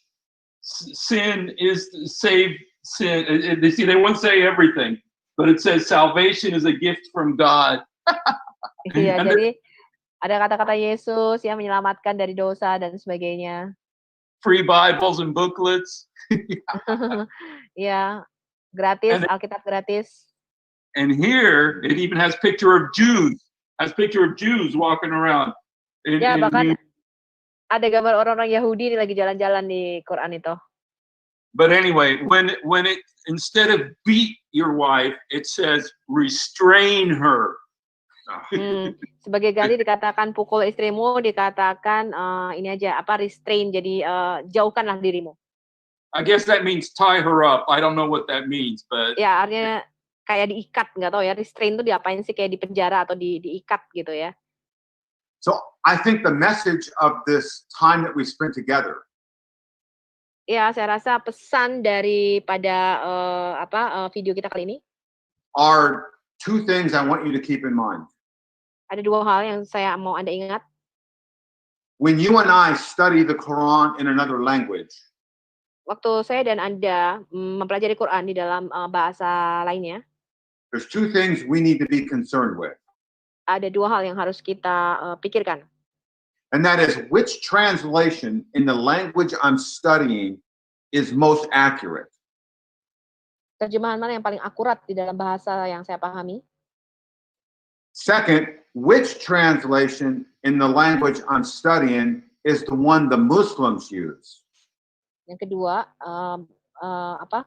S3: sin is save sin. They won't say everything, but it says salvation is a gift from God.
S2: Iya, jadi ada kata-kata Yesus yang menyelamatkan dari dosa dan sebagainya.
S3: Free Bibles and booklets.
S2: Ya, gratis, Alkitab gratis.
S3: And here it even has picture of Jews. Walking around.
S2: Bahkan ada gambar orang-orang Yahudi ini lagi jalan-jalan di Quran itu.
S3: But anyway, when it instead of beat your wife, it says restrain her.
S2: Sebagai ganti dikatakan pukul istrimu, dikatakan ini aja restrain, jadi jauhkanlah dirimu.
S3: I guess that means tie her up. I don't know what that means, but
S2: Ya, artinya kayak diikat, nggak tahu ya, restrain itu diapain sih, kayak dipenjara atau diikat gitu ya.
S1: So I think the message of this time that we spent together
S2: Ya, saya rasa pesan daripada video kita kali ini
S1: are two things I want you to keep in mind.
S2: ada dua hal yang saya mau Anda ingat.
S1: When you and I study the Quran in another language,
S2: Waktu saya dan Anda mempelajari Quran di dalam bahasa lainnya,
S1: there's two things we need to be concerned with.
S2: ada dua hal yang harus kita pikirkan.
S1: And that is which translation in the language I'm studying is most accurate.
S2: Terjemahan mana yang paling akurat di dalam bahasa yang saya pahami?
S1: Second, which translation in the language I'm studying is the one the Muslims use?
S2: Yang kedua,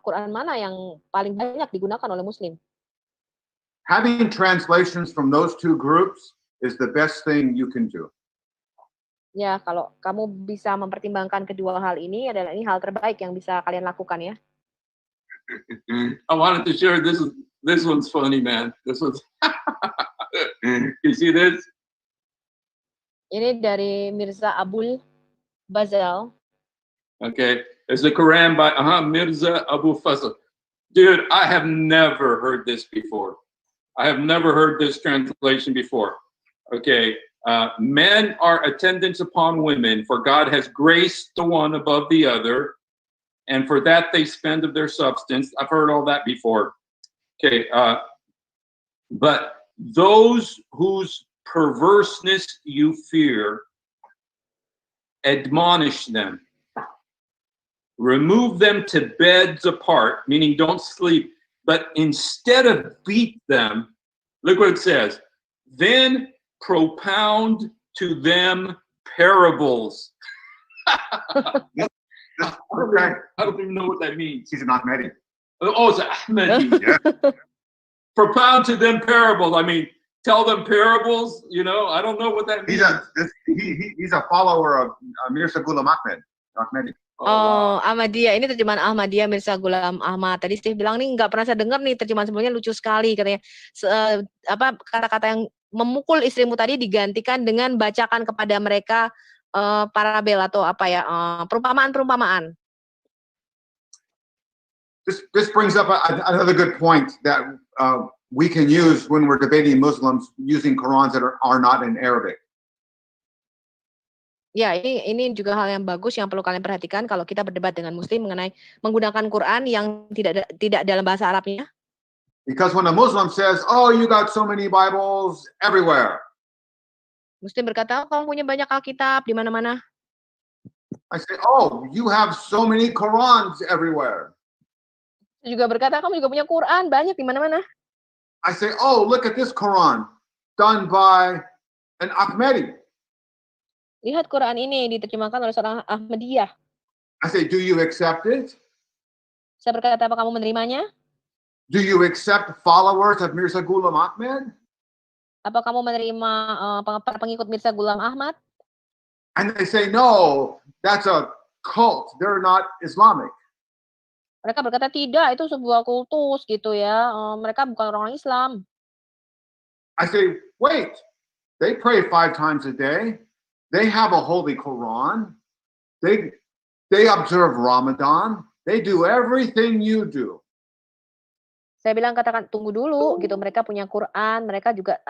S2: Quran mana yang paling banyak digunakan oleh Muslim?
S1: Having translations from those two groups is the best thing you can do.
S2: Ya, kalau kamu bisa mempertimbangkan kedua hal ini adalah ini hal terbaik yang bisa kalian lakukan ya.
S3: I wanted to share this. This one's funny, man. This one's. You see this?
S2: Ini dari Mirza Abul Bazal.
S3: Okay, it's the Quran by Mirza Abu Fazl. Dude, I have never heard this before. I have never heard this translation before. Okay, men are attendants upon women, for God has graced the one above the other, and for that they spend of their substance. I've heard all that before. Okay, but those whose perverseness you fear, admonish them. Remove them to beds apart, meaning don't sleep, but instead of beat them, look what it says, then propound to them parables.
S1: Okay.
S3: I don't even know what that means.
S1: He's an Ahmadi.
S3: Oh, it's Ahmadi.
S1: Yeah.
S3: Propound to them parables. I mean, tell them parables. You know, I don't know what that means.
S1: He's a follower of Mirza Ghulam Ahmadi.
S2: Oh, Ahmadiyah. Ini terjemahan Ahmadiyah Mirza Ghulam Ahmad. Tadi Steve bilang nih nggak pernah saya dengar nih terjemahan sebelumnya, lucu sekali katanya. Kata-kata yang memukul istrimu tadi digantikan dengan bacakan kepada mereka parabel atau perumpamaan-perumpamaan.
S1: This brings up another good point that we can use when we're debating Muslims using Qurans that are not in Arabic.
S2: Ya, ini juga hal yang bagus yang perlu kalian perhatikan kalau kita berdebat dengan Muslim mengenai menggunakan Quran yang tidak dalam bahasa Arabnya.
S1: Because when a Muslim says, "Oh, you got so many Bibles everywhere,"
S2: Muslim berkata, kamu punya banyak Alkitab di mana-mana.
S1: I say, "Oh, you have so many Qurans everywhere."
S2: Juga berkata, kamu juga punya Quran banyak di mana-mana.
S1: I say, "Oh, look at this Quran done by an Ahmadi."
S2: Lihat Quran ini diterjemahkan oleh seorang Ahmadiyah.
S1: I say, "Do you accept it?
S2: Saya berkata, apa kamu menerimanya?
S1: Do you accept followers of Mirza Ghulam Ahmad?"
S2: Apa kamu menerima para pengikut Mirza Ghulam Ahmad?
S1: And they say, "No, that's a cult. They're not Islamic."
S2: Mereka berkata, tidak, itu sebuah kultus gitu ya. Mereka bukan orang Islam.
S1: I say, "Wait, they pray 5 times a day. They have a holy Quran. They observe Ramadan. They do everything you do."
S2: Saya bilang, katakan tunggu dulu gitu. Mereka punya Quran, mereka juga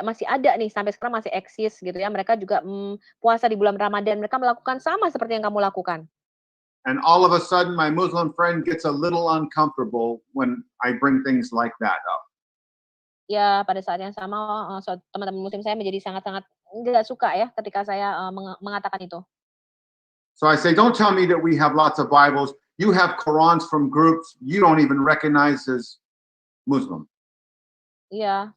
S2: masih ada nih sampai sekarang masih eksis gitu ya. Mereka juga puasa di bulan Ramadan. Mereka melakukan sama seperti yang kamu lakukan.
S1: And all of a sudden, my Muslim friend gets a little uncomfortable when I bring things like that up.
S2: Ya, pada saat yang sama teman-teman Muslim saya menjadi sangat-sangat nggak suka ya ketika saya mengatakan itu.
S1: So I say, "Don't tell me that we have lots of Bibles. You have Qurans from groups you don't even recognize as Muslim."
S2: Iya,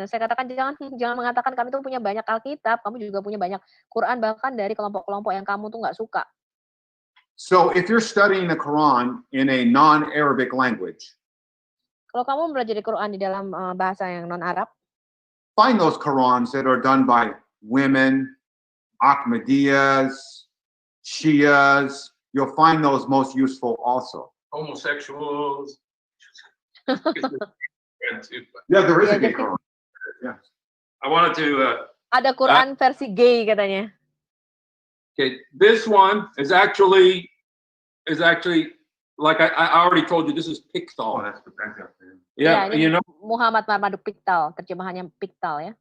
S2: saya katakan jangan mengatakan kami tuh punya banyak Alkitab, kamu juga punya banyak Quran bahkan dari kelompok-kelompok yang kamu tuh nggak suka.
S1: So if you're studying the Quran in a non-Arabic language,
S2: Kalau kamu mempelajari Quran di dalam bahasa yang non-Arab,
S1: find those Qurans that are done by women, Ahmadiyyas, Shias, you'll find those most useful also.
S3: Homosexuals.
S1: Yeah, there is
S2: Yeah,
S1: a gay
S2: just-
S1: Quran. Yeah.
S3: I wanted to,
S2: Ada Quran versi gay katanya.
S3: okay, this one is actually like I already told you, this is
S1: Oh,
S3: Pictal.
S1: that's the
S3: Yeah,
S2: ini
S3: you know,
S2: Muhammad Marmaduk Piktal, terjemahannya Piktal ya.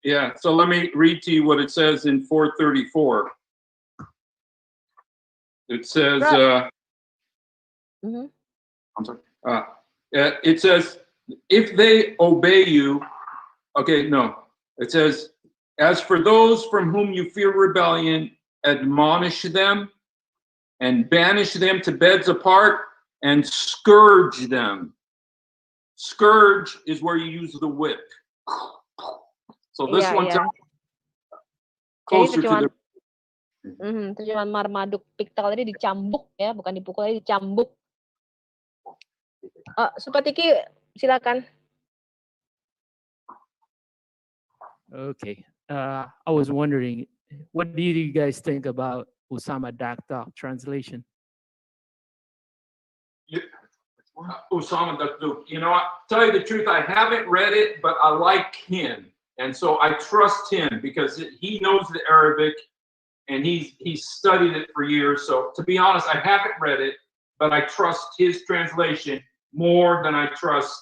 S3: yeah. So let me read to you what it says in 434. It says,
S2: Mhm.
S1: I'm sorry.
S3: it says, if they obey you, okay, no. It says, as for those from whom you fear rebellion, admonish them and banish them to beds apart and scourge them. Scourge is where you use the whip. So this
S2: Iya,
S3: one's
S2: iya.
S3: closer to the.
S2: Terjemahan Marmaduk Piktal tadi dicambuk ya, bukan dipukul, tadi dicambuk. Supatiki, silakan.
S7: Okay. I was wondering, what do you guys think about Usama Dakdok translation?
S3: Usama Dakduk. You know, I tell you the truth, I haven't read it, but I like him, and so I trust him because he knows the Arabic, and he's studied it for years. So to be honest, I haven't read it, but I trust his translation more than I trust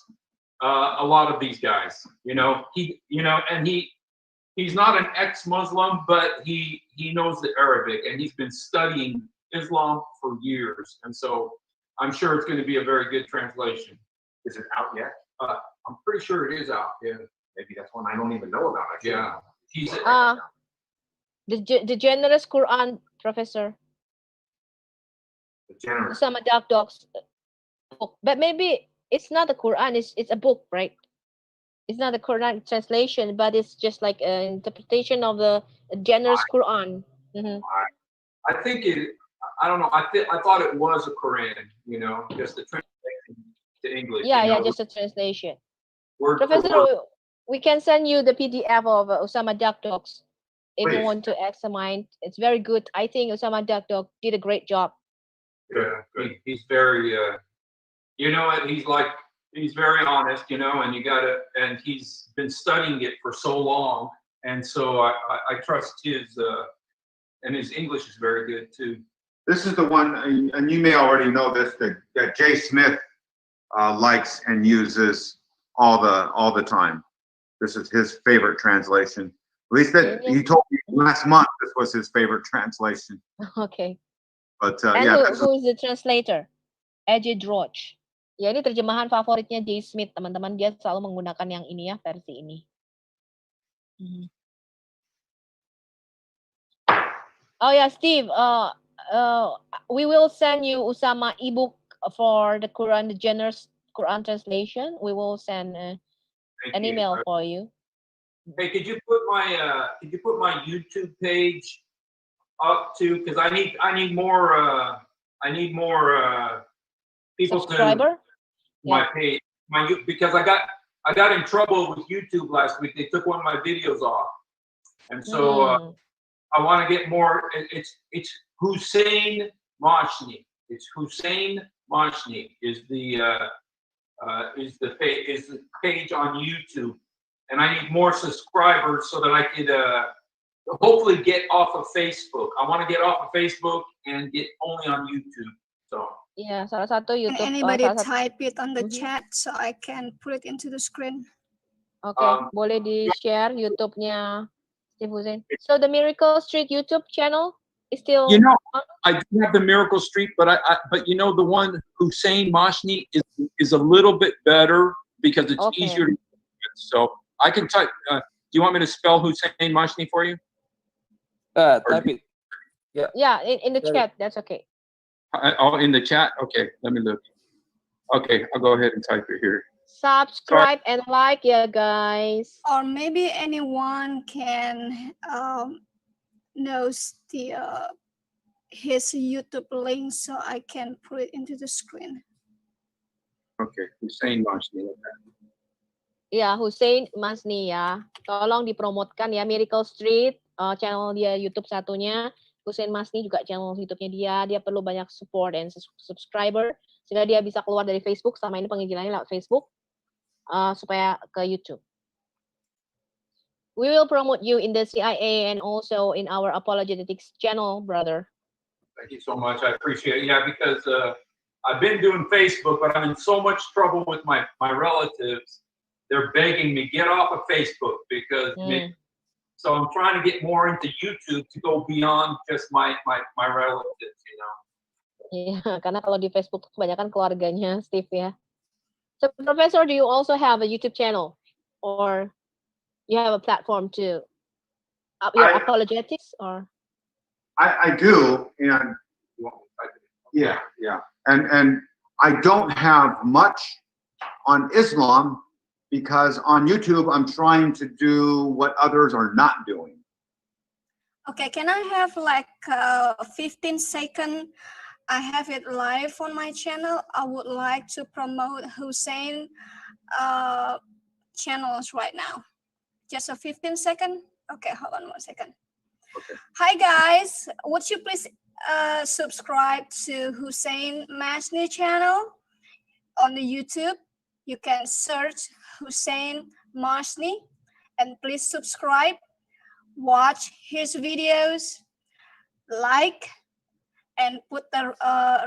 S3: a lot of these guys. You know, he's not an ex-Muslim, but he knows the Arabic, and he's been studying Islam for years, and so I'm sure it's going to be a very good translation.
S1: Is it out yet?
S3: I'm pretty sure it is out. Yeah,
S1: Maybe that's one I don't even know about. Actually.
S3: yeah. He's
S2: The Generous Quran, Professor
S1: The generous.
S2: Usama Dakdok's book, but maybe it's not the Quran. It's a book, right? It's not the Quran translation, but it's just like an interpretation of the Generous Quran.
S3: I think it. I don't know. I thought it was a Quran. You know, just the translation to English.
S2: Yeah,
S3: you
S2: yeah,
S3: know,
S2: just a translation.
S3: word for
S2: Professor,
S3: word.
S2: we can send you the PDF of Usama Dakdok's if you
S1: Please.
S2: want to examine. It's very good. I think Usama Dakdok did a great job.
S3: Yeah, he's very. You know, he's very honest. You know, and and he's been studying it for so long, and so I trust his. And his English is very good too.
S1: This is the one, and you may already know this, that Jay Smith likes and uses all the time. This is his favorite translation. At least that he told me last month this was his favorite translation.
S2: Okay.
S1: But
S2: And
S1: yeah,
S2: who is the translator? AJ Droch. Ya, ini terjemahan favoritnya Jay Smith, teman-teman. Dia selalu menggunakan yang ini ya, versi ini. Oh yeah, Steve. We will send you Usama ebook for the Quran, the Generous Quran translation. We will send
S3: Thank
S2: an
S3: you.
S2: email for you.
S3: Hey, could you put my YouTube page up too? Because I need more people
S2: Subscriber?
S3: to my page. Because I got in trouble with YouTube last week. They took one of my videos off, and so I want to get more. It's Hussein Mashni. It's Hussein Mashni is the page on YouTube, and I need more subscribers so that I could hopefully get off of Facebook. I want to get off of Facebook and get only on YouTube. So
S2: Yeah, salah satu
S5: Can
S2: YouTube.
S5: anybody
S2: salah satu-
S5: type it on the chat so I can put it into the screen?
S2: Oke, boleh di-share YouTube-nya Steve Hussein. So the Miracle Street YouTube channel is still
S3: you know,
S2: on?
S3: I do have the Miracle Street, but but you know the one Hussein Mashni is a little bit better because it's
S2: Okay.
S3: easier to. So I can type. Do you want me to spell Hussein Mashni for you?
S4: Type it.
S2: Yeah, in the
S4: Sorry.
S2: chat. That's okay.
S3: Oh, in the chat. Okay, let me look. Okay, I'll go ahead and type it here.
S2: Subscribe and like ya guys.
S5: Or maybe anyone can knows the his YouTube link so I can put it into the screen.
S3: Okay, Hussein Mashni.
S2: Ya, Hussein Masni ya. Tolong dipromotkan ya Miracle Street channel dia YouTube satunya. Hussein Masni juga channel YouTube-nya dia perlu banyak support dan subscriber sehingga dia bisa keluar dari Facebook. Selama ini pengiklannya lewat Facebook supaya ke YouTube. We will promote you in the CIA and also in our apologetics channel, brother.
S3: Thank you so much. I appreciate it. Yeah, because I've been doing Facebook, but I'm in so much trouble with my relatives. They're begging me, get off of Facebook because so I'm trying to get more into YouTube to go beyond just my relatives, you know.
S2: Iya, karena kalau di Facebook kebanyakan keluarganya Steve ya. So, Professor, do you also have a YouTube channel or you have a platform to up your apologetics or?
S1: I do, and yeah, and I don't have much on Islam because on YouTube I'm trying to do what others are not doing.
S5: Okay, can I have like 15 second? I have it live on my channel. I would like to promote Hussein channels right now. Just a 15 second. Okay, hold on 1 second.
S1: Okay.
S5: Hi guys, would you please subscribe to Hussein Masni channel on the YouTube? You can search Hussein Masni and please subscribe, watch his videos, like, and put the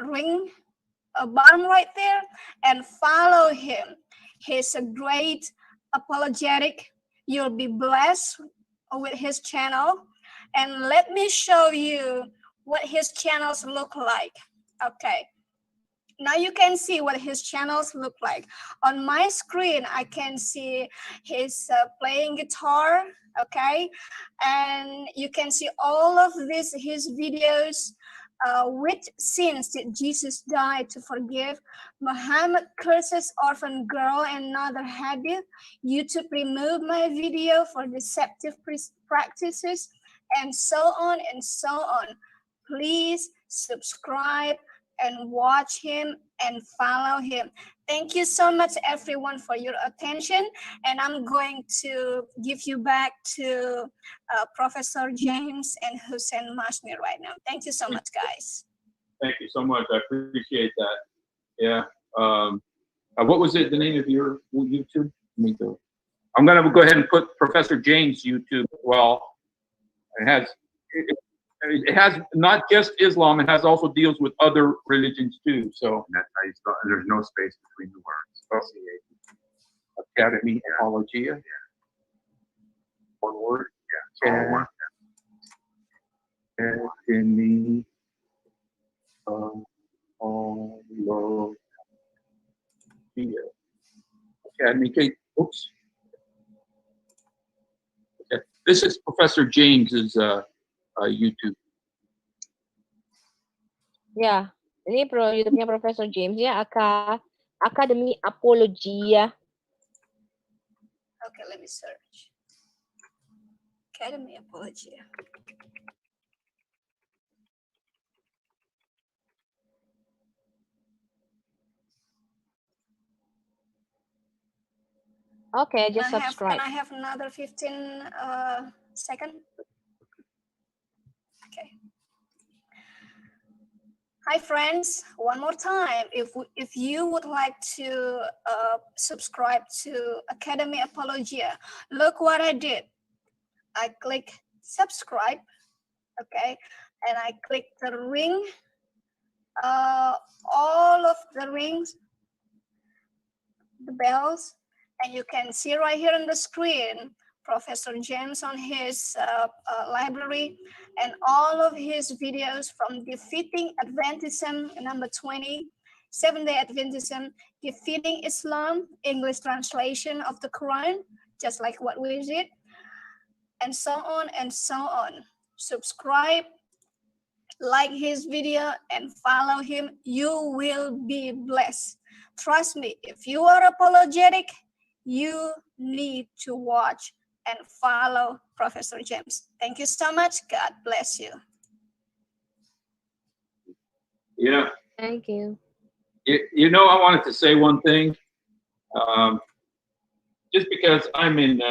S5: ring button right there and follow him. He's a great apologetic. You'll be blessed with his channel. And let me show you what his channels look like. Okay. Now you can see what his channels look like. On my screen, I can see his playing guitar, okay? And you can see all of his videos, which sins did Jesus die to forgive? Muhammad curses orphan girl and another hadith. YouTube removed my video for deceptive practices, and so on and so on. Please subscribe and watch him and follow him. Thank you so much everyone for your attention, and I'm going to give you back to Professor James and Hussein Masni right now. Thank you so much, guys.
S3: Thank you so much. I appreciate that. Yeah. What was it, the name of your YouTube? I'm going to go ahead and put Professor James' YouTube. Well, it has not just Islam, it has also deals with other religions too. So
S1: That's how you spell. There's no space between the words.
S3: Academy Apologia. One word.
S1: Yeah, it's all one.
S3: Academy Academy. Oops. Okay. This is Professor James's YouTube.
S2: Ya, ini YouTube-nya Professor James ya, Academy Apologia.
S5: Okay, let me search. Academy Apologia.
S2: Okay, just subscribe.
S5: Can I have another 15 second? Okay. Hi friends, one more time. If you would like to subscribe to Academy Apologia, look what I did. I click subscribe, okay, and I click the ring, all of the rings, the bells, and you can see right here on the screen Professor James on his library and all of his videos from Defeating Adventism, number 20, 7-Day Adventism, Defeating Islam, English translation of the Quran, just like what we did, and so on and so on. Subscribe, like his video, and follow him. You will be blessed. Trust me, if you are apologetic, you need to watch and follow Professor James. Thank you so much. God bless you.
S3: Yeah.
S2: Thank you.
S3: You know, I wanted to say one thing. Just because I'm in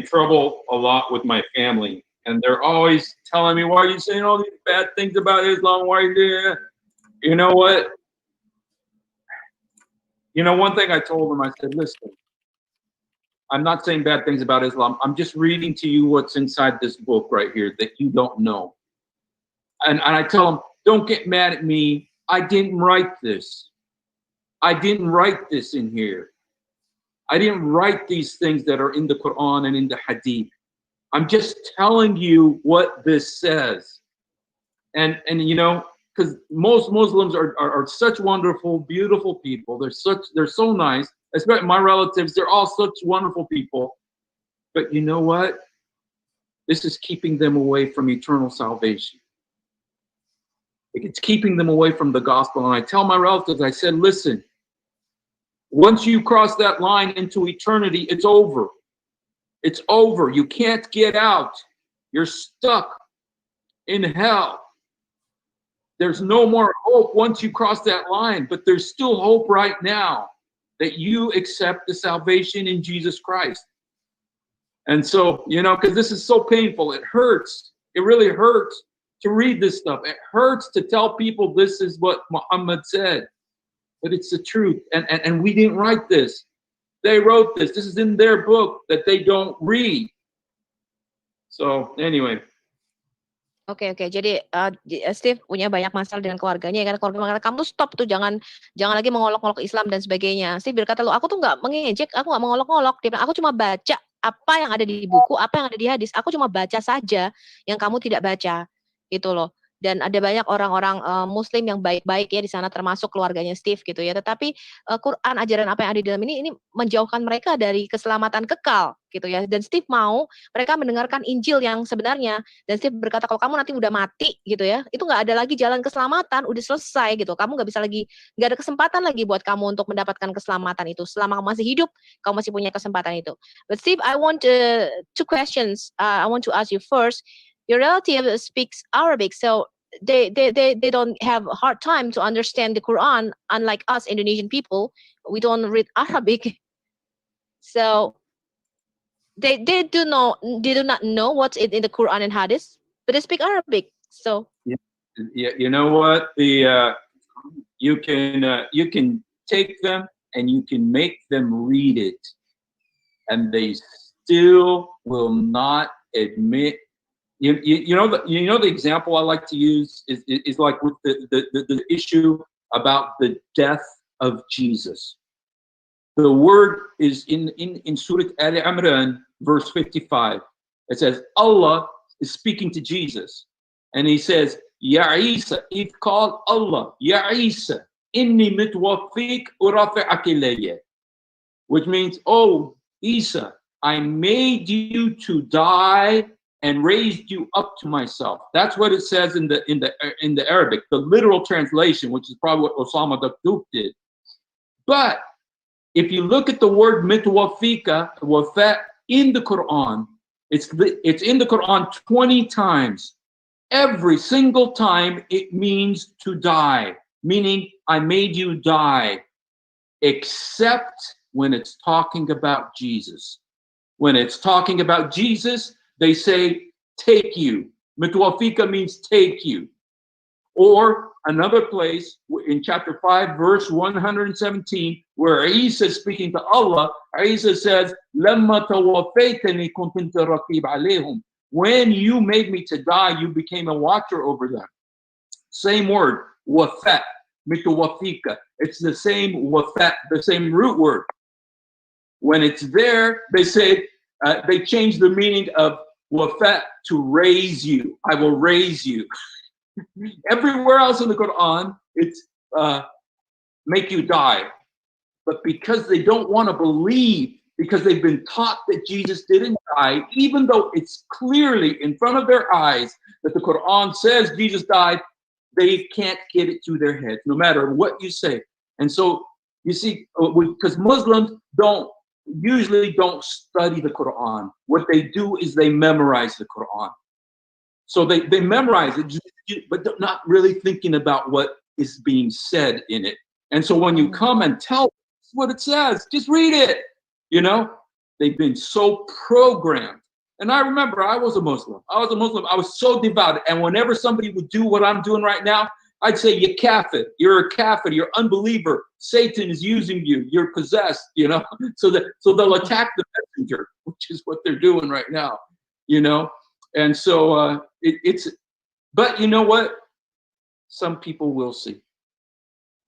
S3: trouble a lot with my family, And they're always telling me, why are you saying all these bad things about Islam? Why are you doing that? You know what? You know, one thing I told them, I said, listen, I'm not saying bad things about Islam. I'm just reading to you what's inside this book right here that you don't know. And I tell them, don't get mad at me. I didn't write this. I didn't write this in here. I didn't write these things that are in the Quran and in the Hadith. I'm just telling you what this says. And you know, because most Muslims are such wonderful, beautiful people. They're so nice. Especially my relatives, they're all such wonderful people. But you know what? This is keeping them away from eternal salvation. It's keeping them away from the gospel. And I tell my relatives, I said, listen, once you cross that line into eternity, it's over. It's over. You can't get out. You're stuck in hell. There's no more hope once you cross that line, but there's still hope right now that you accept the salvation in Jesus Christ. And so, you know, because this is so painful, it hurts. It really hurts to read this stuff. It hurts to tell people this is what Muhammad said, but it's the truth. And we didn't write this. They wrote this. This is in their book that they don't read. So anyway.
S2: Oke, jadi Steve punya banyak masalah dengan keluarganya ya, karena keluarga mengatakan kamu stop tuh, jangan lagi mengolok-olok Islam dan sebagainya. Steve berkata, lo aku tuh nggak mengejek, aku nggak mengolok-olok. Dia bilang, aku cuma baca apa yang ada di buku, apa yang ada di hadis. Aku cuma baca saja yang kamu tidak baca, gitu loh. Dan ada banyak orang-orang Muslim yang baik-baik ya di sana, termasuk keluarganya Steve gitu ya. Tetapi Quran, ajaran apa yang ada di dalam ini menjauhkan mereka dari keselamatan kekal gitu ya. Dan Steve mau mereka mendengarkan Injil yang sebenarnya. Dan Steve berkata, kalau kamu nanti udah mati gitu ya, itu nggak ada lagi jalan keselamatan, udah selesai gitu. Kamu nggak bisa lagi, nggak ada kesempatan lagi buat kamu untuk mendapatkan keselamatan itu. Selama kamu masih hidup, kamu masih punya kesempatan itu. But Steve, I want two questions. I want to ask you first. Your relative speaks Arabic, so they don't have a hard time to understand the Quran, unlike us Indonesian people. We don't read Arabic, so they do not know what's in the Quran and Hadith, but they speak Arabic. So
S3: yeah, you know what, you can take them and you can make them read it, and they still will not admit. You know the example I like to use is like with the issue about the death of Jesus. The word is in Surah Al-Imran, verse 55. It says Allah is speaking to Jesus, and he says, Ya Isa, it called Allah, Ya Isa, inni mitwafik urafi'ak ilayya, which means, oh Isa, I made you to die and raised you up to myself. That's what it says in the Arabic, the literal translation, which is probably what Osama Dakdouk did. But if you look at the word mitwafika, wafat, in the Quran, it's in the Quran 20 times. Every single time it means to die, meaning I made you die, except when it's talking about Jesus. When it's talking about Jesus, they say, take you. Mitwafika means take you. Or another place in chapter 5, verse 117, where Isa is speaking to Allah, Isa says, لَمَّا تَوَفَّيْتَنِي كُنْتَ رَقِيبَ عَلَيْهِمْ. When you made me to die, you became a watcher over them. Same word, wafat, mitwafika. It's the same wafat, the same root word. When it's there, they say, they change the meaning of wafat to raise you. I will raise you. Everywhere else in the Quran, it's make you die. But because they don't want to believe, because they've been taught that Jesus didn't die, even though it's clearly in front of their eyes that the Quran says Jesus died, they can't get it through their heads, no matter what you say. And so, you see, because Muslims usually don't study the Quran. What they do is they memorize the Quran. So they memorize it, but they're not really thinking about what is being said in it. And so when you come and tell what it says, just read it. You know, they've been so programmed And I remember I was a Muslim. I was so devout. And whenever somebody would do what I'm doing right now, I'd say, you're kafir, you're a kafir, you're unbeliever. Satan is using you. You're possessed, So they'll attack the messenger, which is what they're doing right now, And so but you know what? Some people will see.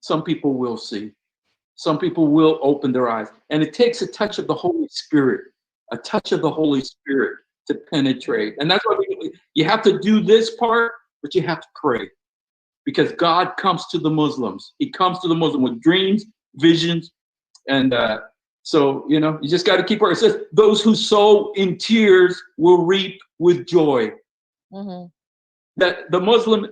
S3: Some people will see. Some people will open their eyes. And it takes a touch of the Holy Spirit, to penetrate. And that's why you have to do this part, but you have to pray. Because God comes to the Muslims. He comes to the Muslim with dreams, visions. And so, you just got to keep where it says, those who sow in tears will reap with joy.
S2: Mm-hmm.
S3: That the Muslim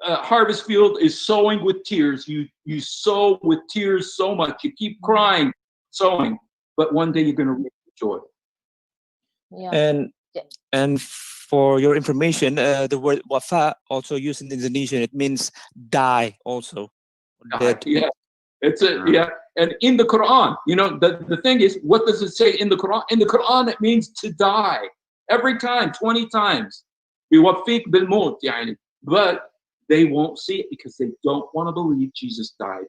S3: harvest field is sowing with tears. You sow with tears so much. You keep crying, sowing, but one day you're going to reap joy.
S2: Yeah.
S6: And for your information, the word wafa, also used in Indonesian, it means die also. Dead.
S3: Yeah, and in the Quran, the thing is, what does it say in the Quran? In the Quran, it means to die every time, 20 times. But they won't see it because they don't want to believe Jesus died.